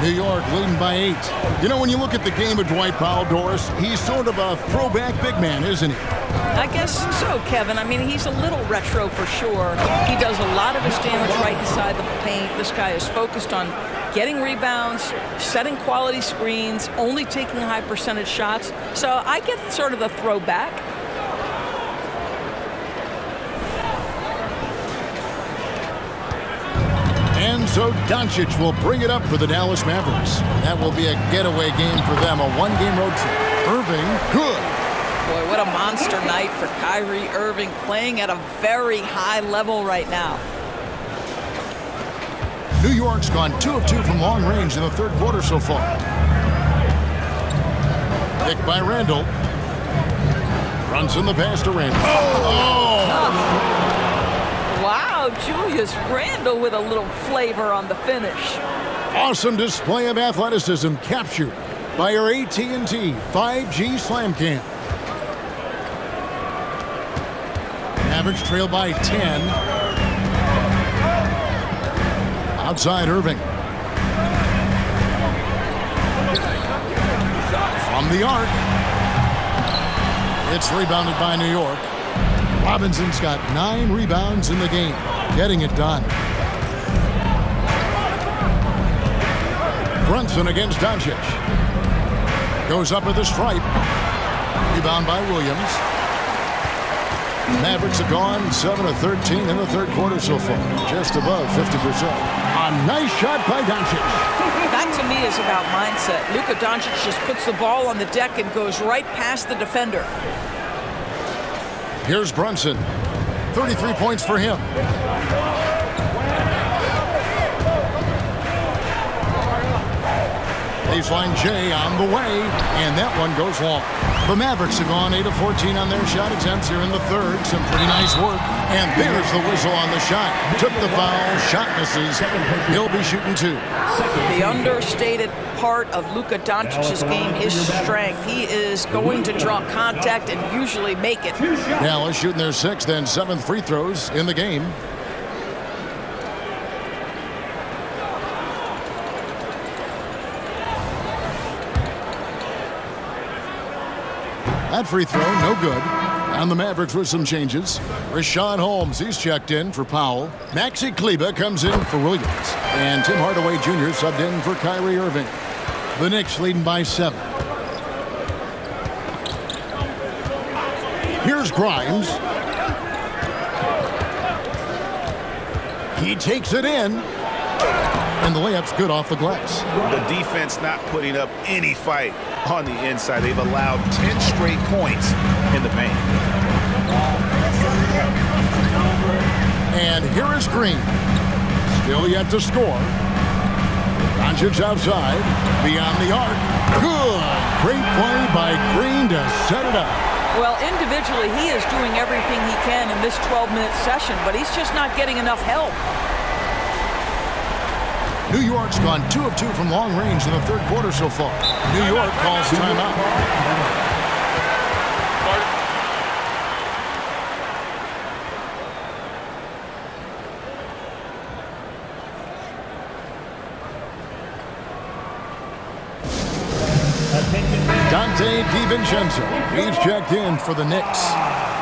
S1: New York leading by 8. You know, when you look at the game of Dwight Powell, Doris, he's sort of a throwback big man, isn't he?
S2: I guess so, Kevin. I mean, he's a little retro for sure. He does a lot of his damage right inside the paint. This guy is focused on getting rebounds, setting quality screens, only taking high percentage shots. So I get sort of the throwback.
S1: And so Doncic will bring it up for the Dallas Mavericks. That will be a getaway game for them, a one-game road trip. Irving, good.
S2: Boy, what a monster night for Kyrie Irving, playing at a very high level right now.
S1: New York's gone 2 of 2 from long range in the third quarter so far. Picked by Randall. Brunson the pass to Randall.
S2: Wow, Julius Randle with a little flavor on the finish.
S1: Awesome display of athleticism captured by our AT&T 5G Slam Cam. Mavericks trail by 10. Outside Irving. From the arc. It's rebounded by New York. Robinson's got 9 rebounds in the game, getting it done. Brunson against Doncic. Goes up with a stripe. Rebound by Williams. Mavericks have gone 7 of 13 in the third quarter so far, just above 50%. A nice shot by Doncic.
S2: That to me is about mindset. Luka Doncic just puts the ball on the deck and goes right past the defender.
S1: Here's Brunson. 33 points for him. Baseline J on the way, and that one goes long. The Mavericks have gone 8 of 14 on their shot attempts here in the third. Some pretty nice work. And there's the whistle on the shot. Took the foul, shot misses. He'll be shooting 2.
S2: The understated part of Luka Doncic's game is strength. He is going to draw contact and usually make it.
S1: Dallas shooting their 6th and 7th free throws in the game. That free throw, no good. And the Mavericks with some changes. Richaun Holmes, he's checked in for Powell. Maxi Kleber comes in for Williams. And Tim Hardaway Jr. subbed in for Kyrie Irving. The Knicks leading by 7. Here's Grimes. He takes it in. And the layup's good off the glass.
S3: The defense not putting up any fight on the inside. They've allowed 10 straight points in the paint.
S1: And here is Green. Still yet to score. Doncic outside. Beyond the arc. Good. Great play by Green to set it up.
S2: Well, individually, he is doing everything he can in this 12-minute session, but he's just not getting enough help.
S1: New York's gone 2 of 2 from long range in the third quarter so far. New York calls timeout. Dante DiVincenzo, he's checked in for the Knicks.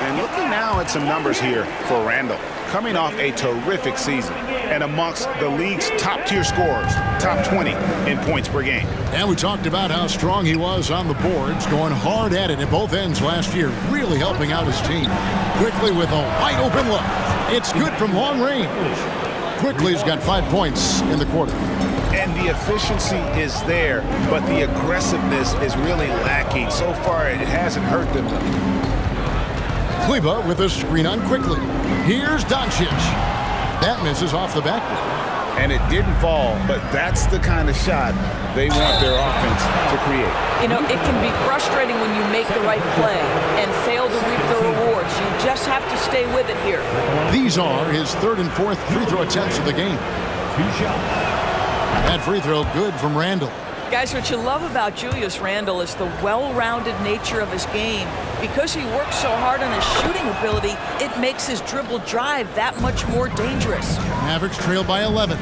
S3: And looking now at some numbers here for Randall. Coming off a terrific season and amongst the league's top-tier scorers, top 20 in points per game.
S1: And we talked about how strong he was on the boards, going hard at it at both ends last year, really helping out his team. Quickly with a wide-open look. It's good from long range. Quickly's got 5 points in the quarter.
S3: And the efficiency is there, but the aggressiveness is really lacking. So far, it hasn't hurt them, though.
S1: Kleber with a screen on Quickly. Here's Doncic. That misses off the backboard.
S3: And it didn't fall, but that's the kind of shot they want their offense to create.
S2: You know, it can be frustrating when you make the right play and fail to reap the rewards. You just have to stay with it here.
S1: These are his 3rd and 4th free throw attempts of the game.
S4: 2 shots.
S1: That free throw good from Randall.
S2: Guys, what you love about Julius Randle is the well-rounded nature of his game. Because he works so hard on his shooting ability, it makes his dribble drive that much more dangerous.
S1: Mavericks trail by 11.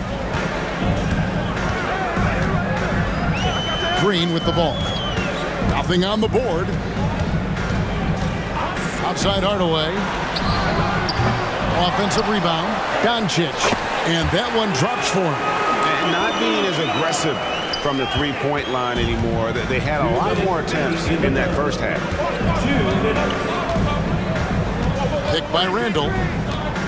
S1: Green with the ball. Nothing on the board. Outside Hardaway. Offensive rebound. Doncic. And that one drops for him.
S3: And not being as aggressive from the three-point line anymore. They had a lot more attempts in that first half.
S1: Picked by Randall.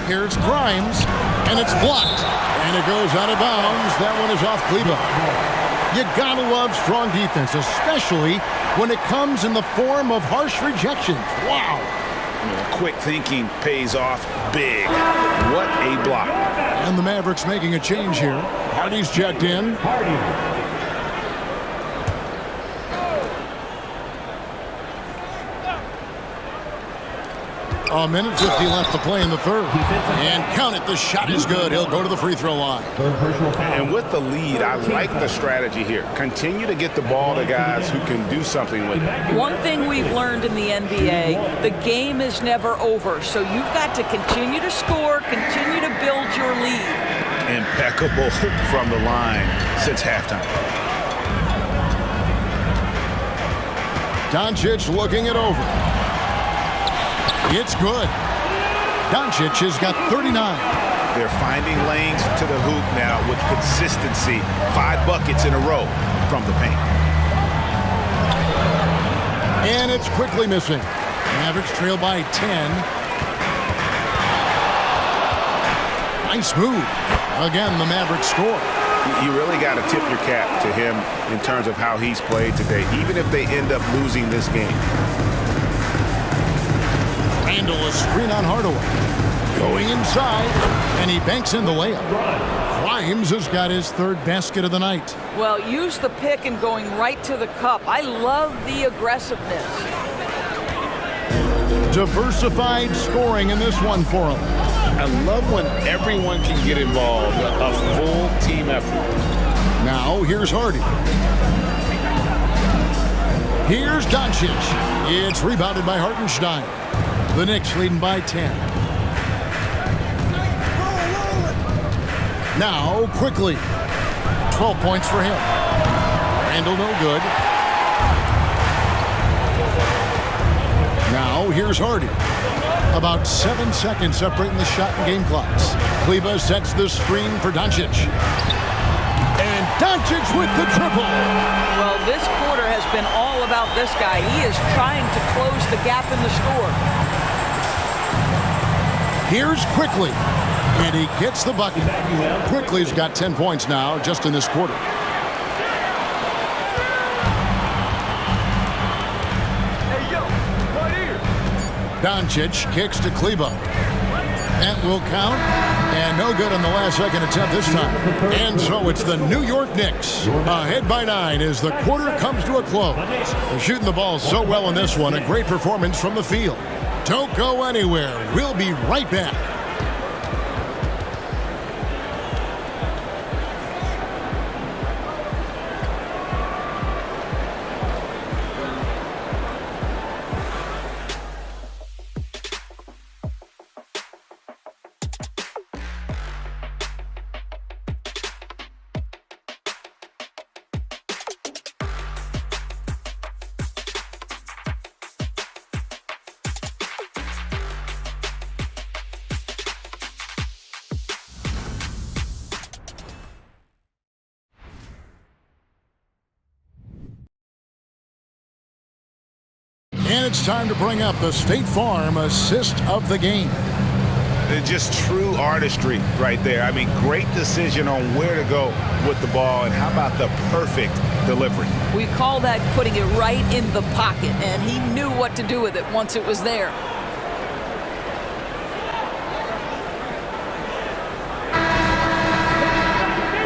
S1: Here's Grimes, and it's blocked. And it goes out of bounds. That one is off Kleber. You gotta love strong defense, especially when it comes in the form of harsh rejections. Wow.
S3: Quick thinking pays off big. What a block.
S1: And the Mavericks making a change here. Hardy's checked in. A minute 50 left to play in the third. And count it, the shot is good. He'll go to the free throw line.
S3: And with the lead, I like the strategy here. Continue to get the ball to guys who can do something with it.
S2: One thing we've learned in the NBA, the game is never over. So you've got to continue to score, continue to build your lead.
S3: Impeccable from the line since halftime.
S1: Doncic looking it over. It's good. Doncic has got 39.
S3: They're finding lanes to the hoop now with consistency. 5 buckets in a row from the paint.
S1: And it's quickly missing. Mavericks trail by 10. Nice move. Again, the Mavericks score.
S3: You really got to tip your cap to him in terms of how he's played today, even if they end up losing this game.
S1: Randall, a screen on Hardaway. Going inside, and he banks in the layup. Grimes has got his third basket of the night.
S2: Well, use the pick and going right to the cup. I love the aggressiveness.
S1: Diversified scoring in this one for him.
S3: I love when everyone can get involved, a full team effort.
S1: Now, here's Hardy. Here's Doncic. It's rebounded by Hartenstein. The Knicks leading by 10. Now, quickly. 12 points for him. Randall no good. Now, here's Hardy. About 7 seconds separating the shot and game clocks. Kleba sets the screen for Doncic. And Doncic with the triple.
S2: Well, this quarter has been all about this guy. He is trying to close the gap in the score.
S1: Here's Quickly. And he gets the bucket. Quickly's got 10 points now just in this quarter. Doncic kicks to Kleba. That will count. And no good on the last second attempt this time. And so it's the New York Knicks ahead by 9 as the quarter comes to a close. They're shooting the ball so well in this one. A great performance from the field. Don't go anywhere. We'll be right back. And it's time to bring up the State Farm assist of the game.
S3: Just true artistry right there. I mean, great decision on where to go with the ball, and how about the perfect delivery?
S2: We call that putting it right in the pocket, and he knew what to do with it once it was there.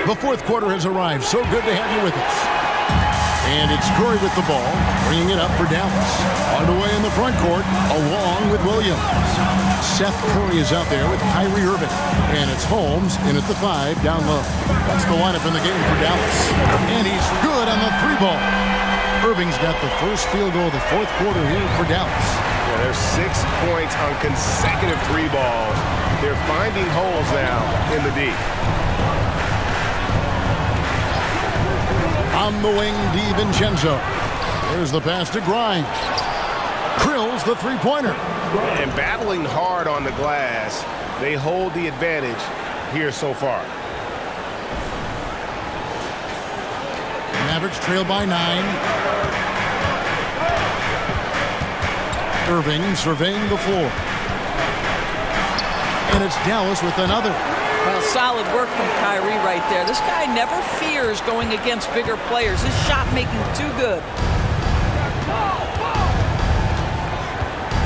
S1: The fourth quarter has arrived. So good to have you with us. And it's Curry with the ball, bringing it up for Dallas. Underway in the front court, along with Williams. Seth Curry is out there with Kyrie Irving. And it's Holmes in at the 5 down low. That's the lineup in the game for Dallas. And he's good on the 3 ball. Irving's got the first field goal of the fourth quarter here for Dallas.
S10: Yeah, there's 6 points on consecutive 3 balls. They're finding holes now in the D.
S1: On the wing, DiVincenzo. There's the pass to Grimes. Krills the three-pointer.
S10: And battling hard on the glass, they hold the advantage here so far.
S1: Mavericks trail by 9. Irving surveying the floor. And it's Dallas with another.
S2: Well, solid work from Kyrie right there. This guy never fears going against bigger players. His shot making too good.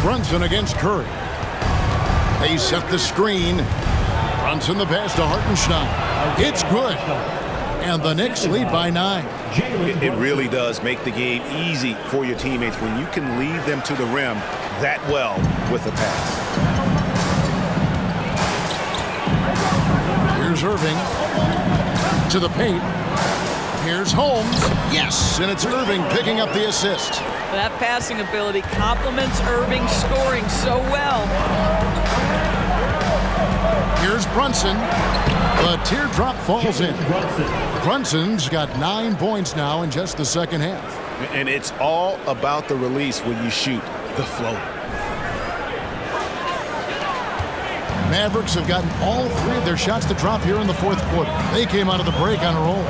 S1: Brunson against Curry. They set the screen. Brunson the pass to Hartenstein. It's good. And the Knicks lead by 9.
S3: It really does make the game easy for your teammates when you can lead them to the rim that well with a pass.
S1: Here's Irving to the paint. Here's Holmes. Yes, and it's Irving picking up the assist.
S2: That passing ability complements Irving scoring so well.
S1: Here's Brunson. The teardrop falls in. Brunson's got 9 points now in just the second half.
S3: And it's all about the release when you shoot the floater.
S1: Mavericks have gotten all 3 of their shots to drop here in the fourth quarter. They came out of the break on a roll.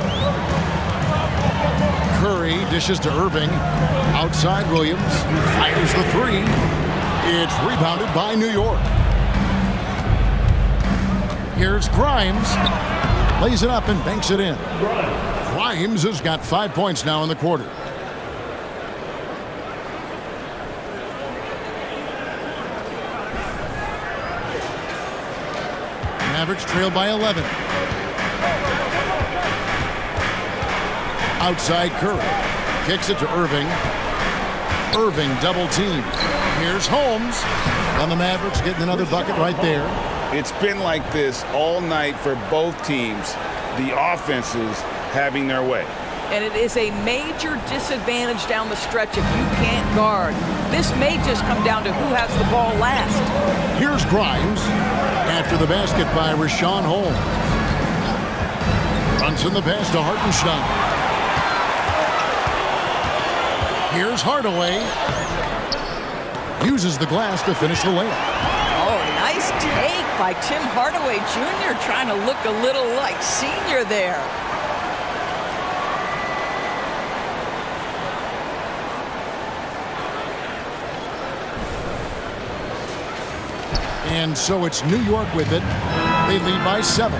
S1: Curry dishes to Irving. Outside Williams. Fires the 3. It's rebounded by New York. Here's Grimes. Lays it up and banks it in. Grimes has got 5 points now in the quarter. Mavericks trail by 11. Outside Curry. Kicks it to Irving. Irving double team. Here's Holmes. And the Mavericks getting another bucket right there.
S3: It's been like this all night for both teams. The offenses having their way.
S2: And it is a major disadvantage down the stretch if you can't guard. This may just come down to who has the ball last.
S1: Here's Grimes. After the basket by Rashawn Holmes. Brunson the pass to Hartenstein. Here's Hardaway. Uses the glass to finish the layup.
S2: Oh, nice take by Tim Hardaway Jr. trying to look a little like senior there.
S1: And so it's New York with it. They lead by 7.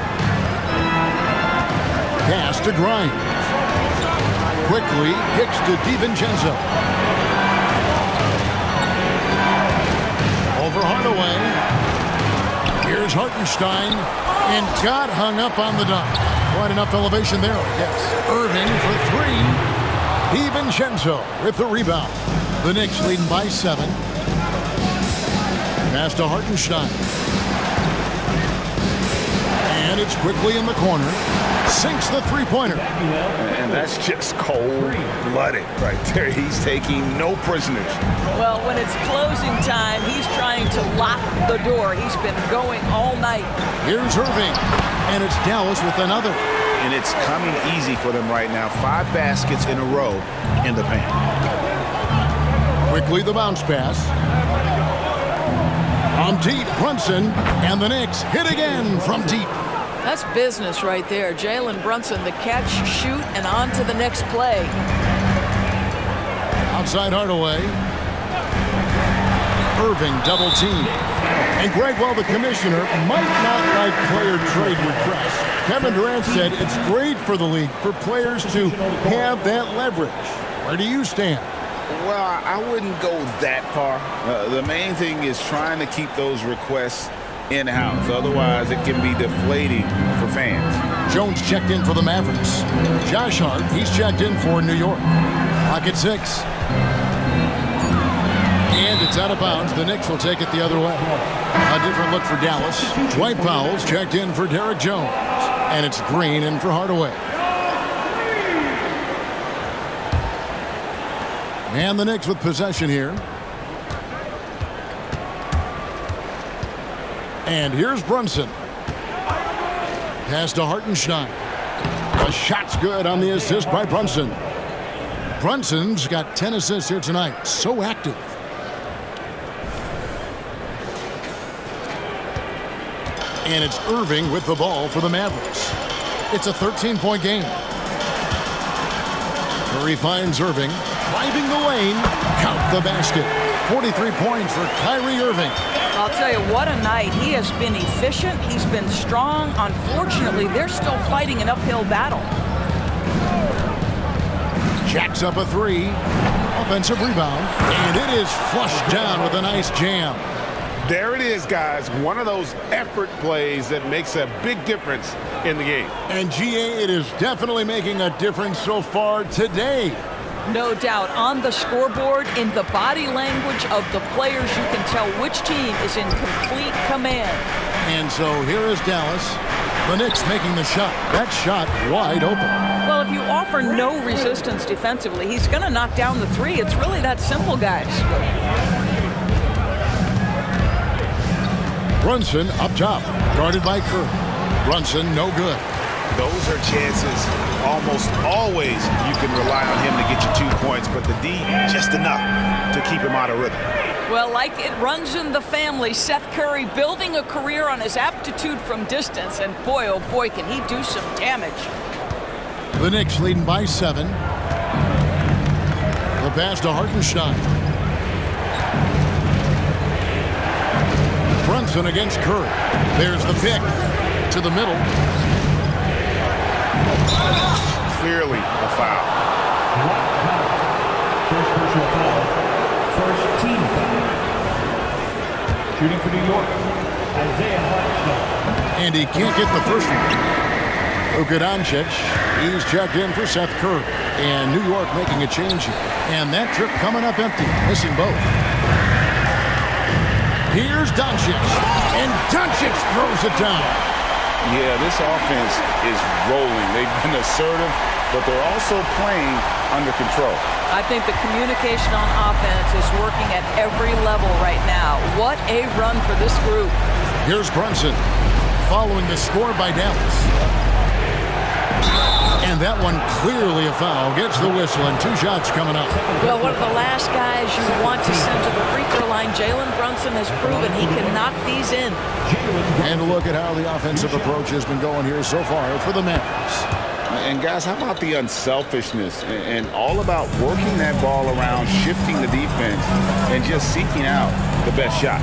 S1: Pass to Grimes. Quickly kicks to DiVincenzo. Over Hardaway. Here's Hartenstein. And got hung up on the dunk. Quite enough elevation there, yes. Irving for 3. DiVincenzo with the rebound. The Knicks leading by 7. Pass to Hartenstein. And it's quickly in the corner. Sinks the three-pointer.
S3: And that's just cold-blooded right there. He's taking no prisoners.
S2: Well, when it's closing time, he's trying to lock the door. He's been going all night.
S1: Here's Irving. And it's Dallas with another.
S3: And it's coming easy for them right now. 5 baskets in a row in the paint.
S1: Quickly the bounce pass. From deep, Brunson, and the Knicks hit again from deep.
S2: That's business right there. Jalen Brunson, the catch, shoot, and on to the next play.
S1: Outside Hardaway. Irving double team. And Greg, well, the commissioner might not like player trade requests. Kevin Durant said it's great for the league for players to have that leverage. Where do you stand?
S3: Well, I wouldn't go that far. The main thing is trying to keep those requests in-house. Otherwise, it can be deflating for fans.
S1: Jones checked in for the Mavericks. Josh Hart, he's checked in for New York. Clock at 6. And it's out of bounds. The Knicks will take it the other way. A different look for Dallas. Dwight Powell's checked in for Derek Jones. And it's Green in for Hardaway. And the Knicks with possession here. And here's Brunson. Pass to Hartenstein. The shot's good on the assist by Brunson. Brunson's got 10 assists here tonight. So active. And it's Irving with the ball for the Mavericks. It's a 13-point game. Curry finds Irving. Driving the lane. Count the basket. 43 points for Kyrie Irving.
S2: I'll tell you, what a night. He has been efficient. He's been strong. Unfortunately, they're still fighting an uphill battle.
S1: Jacks up a 3. Offensive rebound. And it is flushed down with a nice jam.
S10: There it is, guys. One of those effort plays that makes a big difference in the game.
S1: And GA, it is definitely making a difference so far today.
S2: No doubt. On the scoreboard, in the body language of the players, you can tell which team is in complete command.
S1: And so here is Dallas. The Knicks making the shot. That shot wide open.
S2: Well, if you offer no resistance defensively, he's going to knock down the 3. It's really that simple, guys.
S1: Brunson up top, guarded by Curry. Brunson, no good.
S3: Those are chances almost always you can rely on him to get you 2 points, but the D just enough to keep him out of rhythm.
S2: Well, like it runs in the family, Seth Curry building a career on his aptitude from distance, and boy, oh boy, can he do some damage.
S1: The Knicks leading by 7. The pass to Hartenstein. Brunson against Curry. There's the pick to the middle.
S3: Clearly a foul.
S4: First personal foul. First team foul. Shooting for New York, Isaiah Hartenstein.
S1: And he can't get the first one. Luka Doncic, he's checked in for Seth Curry. And New York making a change here. And that trip coming up empty, missing both. Here's Doncic. And Doncic throws it down.
S3: Yeah, this offense is rolling. They've been assertive, but they're also playing under control.
S2: I think the communication on offense is working at every level right now. What a run for this group.
S1: Here's Brunson following the score by Dallas. And that one clearly a foul. Gets the whistle and 2 shots coming up.
S2: Well, one of the last guys you want to send to the free throw line, Jalen Brunson has proven he can knock these in.
S1: And look at how the offensive approach has been going here so far for the Mavericks.
S3: And guys, how about the unselfishness and all about working that ball around, shifting the defense, and just seeking out the best shot.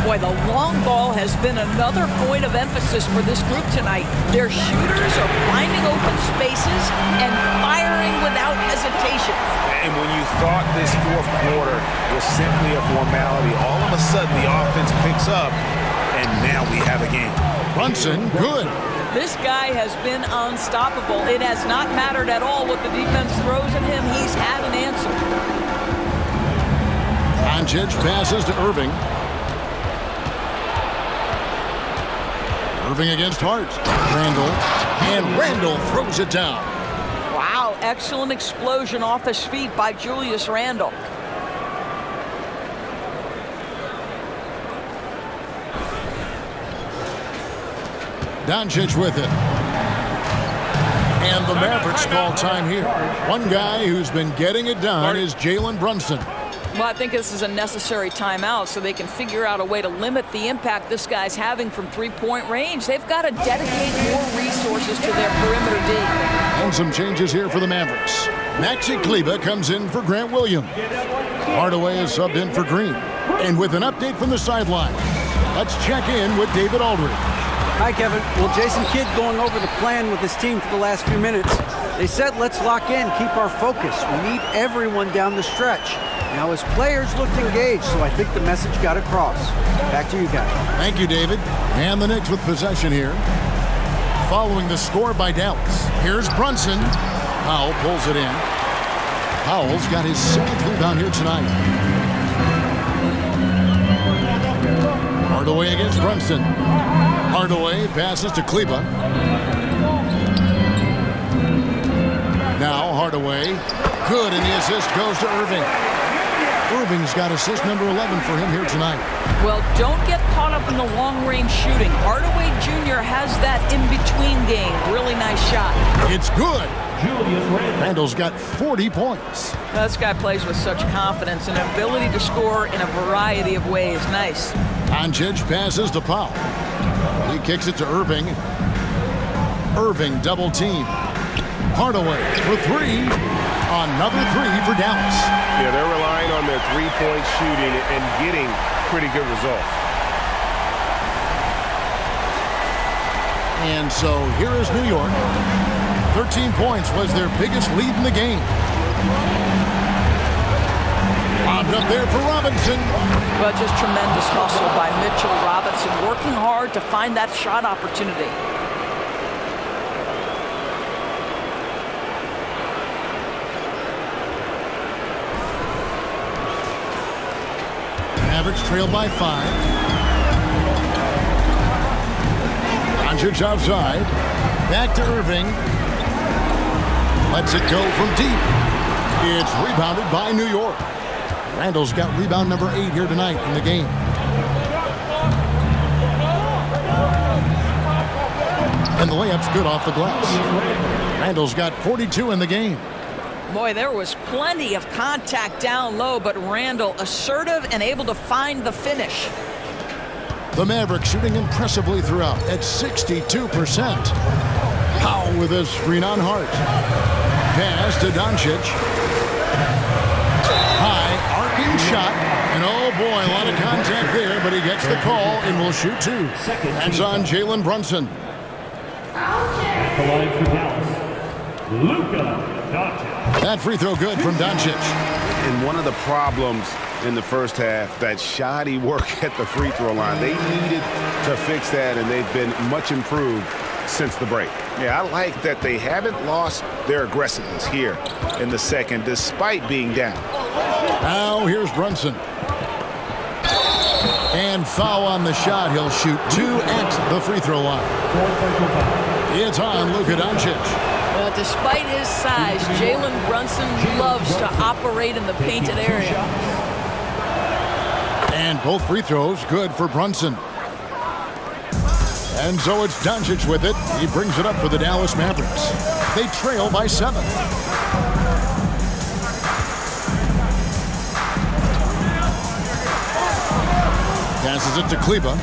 S2: Boy, the long ball has been another point of emphasis for this group tonight. Their shooters are finding open spaces and firing without hesitation.
S3: And when you thought this fourth quarter was simply a formality, all of a sudden the offense picks up, and now we have a game.
S1: Brunson, good.
S2: This guy has been unstoppable. It has not mattered at all what the defense throws at him. He's had an answer.
S1: Doncic passes to Irving. Irving against Hart. Randall. And Randall throws it down.
S2: Wow, excellent explosion off his feet by Julius Randle.
S1: Doncic with it. And the Mavericks call time here. One guy who's been getting it done is Jalen Brunson.
S2: Well, I think this is a necessary timeout so they can figure out a way to limit the impact this guy's having from three-point range. They've got to dedicate more resources to their perimeter D.
S1: And some changes here for the Mavericks. Maxi Kleber comes in for Grant Williams. Hardaway is subbed in for Green. And with an update from the sideline, let's check in with David Aldridge.
S5: Hi, Kevin. Well, Jason Kidd going over the plan with his team for the last few minutes. They said, let's lock in, keep our focus. We need everyone down the stretch. Now, his players looked engaged, so I think the message got across. Back to you guys.
S1: Thank you, David. And the Knicks with possession here. Following the score by Dallas. Here's Brunson. Powell pulls it in. Powell's got his 7th rebound here tonight. Hardaway against Brunson. Hardaway passes to Kleber. Now Hardaway. Good, and the assist goes to Irving. Irving's got assist number 11 for him here tonight.
S2: Well, don't get caught up in the long-range shooting. Hardaway Jr. has that in-between game. Really nice shot.
S1: It's good. Randall's got 40 points.
S2: This guy plays with such confidence and ability to score in a variety of ways. Nice.
S1: Doncic passes to Powell. He kicks it to Irving. Irving double team. Hardaway for 3. Another 3 for Dallas.
S10: Yeah, they're relying on their three-point shooting and getting pretty good results.
S1: And so here is New York. 13 points was their biggest lead in the game. Lobbed up there for Robinson.
S2: Well, just tremendous hustle by Mitchell Robinson, working hard to find that shot opportunity.
S1: Mavericks trail by 5. Doncic outside. Back to Irving. Lets it go from deep. It's rebounded by New York. Randall's got rebound number 8 here tonight in the game. And the layup's good off the glass. Randall's got 42 in the game.
S2: Boy, there was plenty of contact down low, but Randall assertive and able to find the finish.
S1: The Mavericks shooting impressively throughout at 62%. Powell with a screen on Hart. Pass to Doncic. High, arcing shot. And oh boy, a lot of contact there, but he gets the call and will shoot 2. That's on Jalen Brunson.
S4: The line for Dallas, Luka Doncic.
S1: That free throw good from Doncic.
S3: And one of the problems in the first half, that shoddy work at the free throw line. They needed to fix that, and they've been much improved since the break. Yeah, I like that they haven't lost their aggressiveness here in the second, despite being down.
S1: Now here's Brunson. And foul on the shot. He'll shoot 2 at the free throw line. It's on Luka Doncic.
S2: Well, despite his size, Jalen Brunson loves to operate in the painted area.
S1: And both free throws good for Brunson. And so it's Doncic with it. He brings it up for the Dallas Mavericks. They trail by 7. Passes it to Kleba.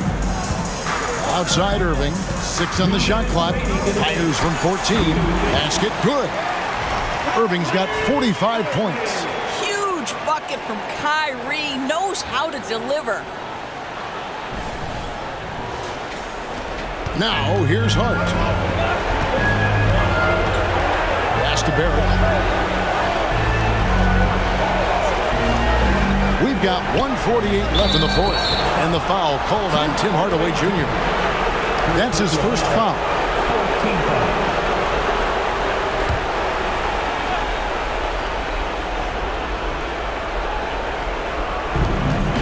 S1: Outside Irving. 6 on the shot clock. Fires from 14. Basket good. Irving's got 45 points.
S2: Huge bucket from Kyrie. Knows how to deliver.
S1: Now here's Hart. Pass to Barrett. We've got 1:48 left in the fourth, and the foul called on Tim Hardaway Jr. That's his first foul.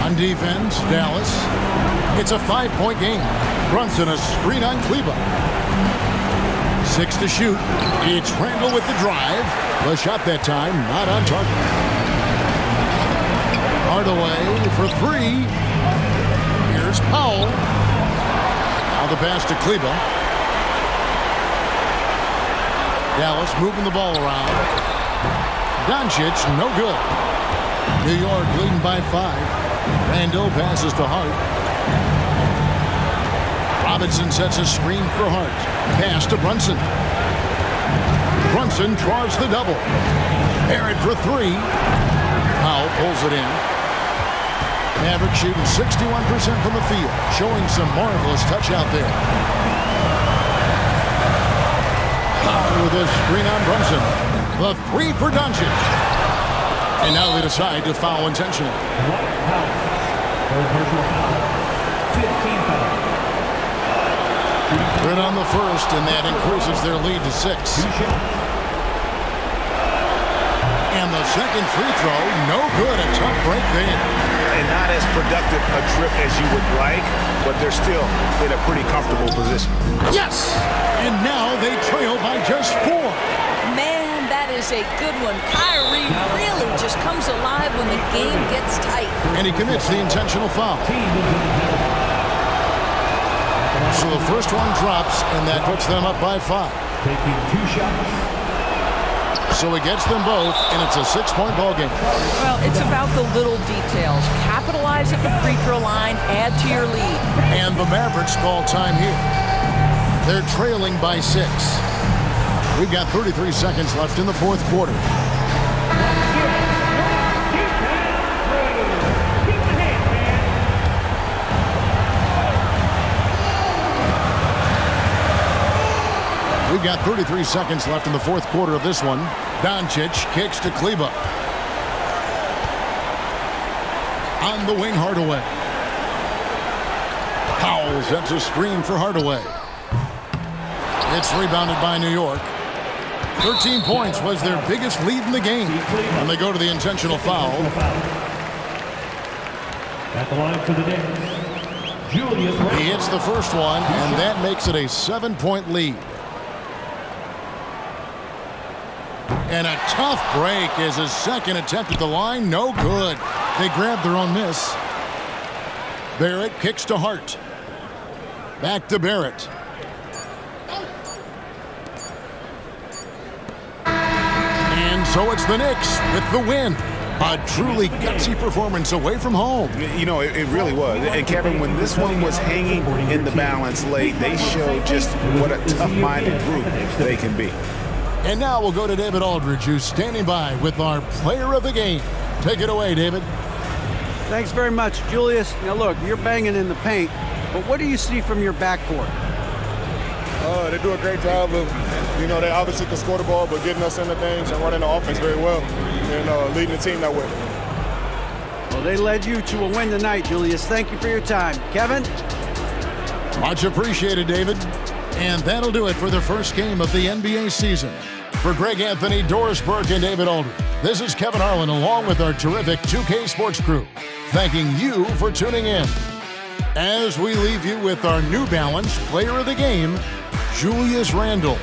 S1: On defense, Dallas. It's a 5-point game. Brunson a screen on Kleba. 6 to shoot. It's Randall with the drive. The shot that time not on target. Hardaway for 3. Here's Powell. Now the pass to Kleba. Dallas moving the ball around. Doncic, no good. New York leading by 5. Randall passes to Hart. Robinson sets a screen for Hart. Pass to Brunson. Brunson draws the double. Barrett for 3. Powell pulls it in. Mavericks shooting 61% from the field, showing some marvelous touch out there. Powell with a screen on Brunson. The 3 for Doncic. And now they decide to foul intentionally. Good on the first, and that increases their lead to 6. And the second free throw, no good. A tough break there.
S3: And not as productive a trip as you would like, but they're still in a pretty comfortable position.
S1: Yes! And now they trail by just 4.
S2: Man, that is a good one. Kyrie really just comes alive when the game gets tight.
S1: And he commits the intentional foul. So the first one drops, and that puts them up by 5.
S4: Taking 2 shots.
S1: So he gets them both, and it's a 6-point ball game.
S2: Well, it's about the little details. Capitalize at the free throw line, add to your lead.
S1: And the Mavericks call time here. They're trailing by 6. We've got 33 seconds left in the fourth quarter. We've got 33 seconds left in the fourth quarter of this one. Doncic kicks to Kleba. On the wing, Hardaway. Powell sets a screen for Hardaway. It's rebounded by New York. 13 points was their biggest lead in the game. And they go to the intentional foul.
S4: At the line for the Knicks, Julius.
S1: He hits the first one, and that makes it a 7-point lead. And a tough break is his second attempt at the line. No good. They grab their own miss. Barrett kicks to Hart. Back to Barrett. And so it's the Knicks with the win. A truly gutsy performance away from home.
S3: You know, it really was. And Kevin, when this one was hanging in the balance late, they showed just what a tough-minded group they can be.
S1: And now we'll go to David Aldridge, who's standing by with our player of the game. Take it away, David.
S5: Thanks very much, Julius. Now look, you're banging in the paint, but what do you see from your backcourt?
S11: They do a great job of, they obviously can score the ball, but getting us into things and running the offense very well and leading the team that way.
S5: Well, they led you to a win tonight, Julius. Thank you for your time. Kevin?
S1: Much appreciated, David. And that'll do it for the first game of the NBA season. For Greg Anthony, Doris Burke, and David Aldridge, this is Kevin Harlan along with our terrific 2K Sports crew, thanking you for tuning in. As we leave you with our New Balance Player of the Game, Julius Randle.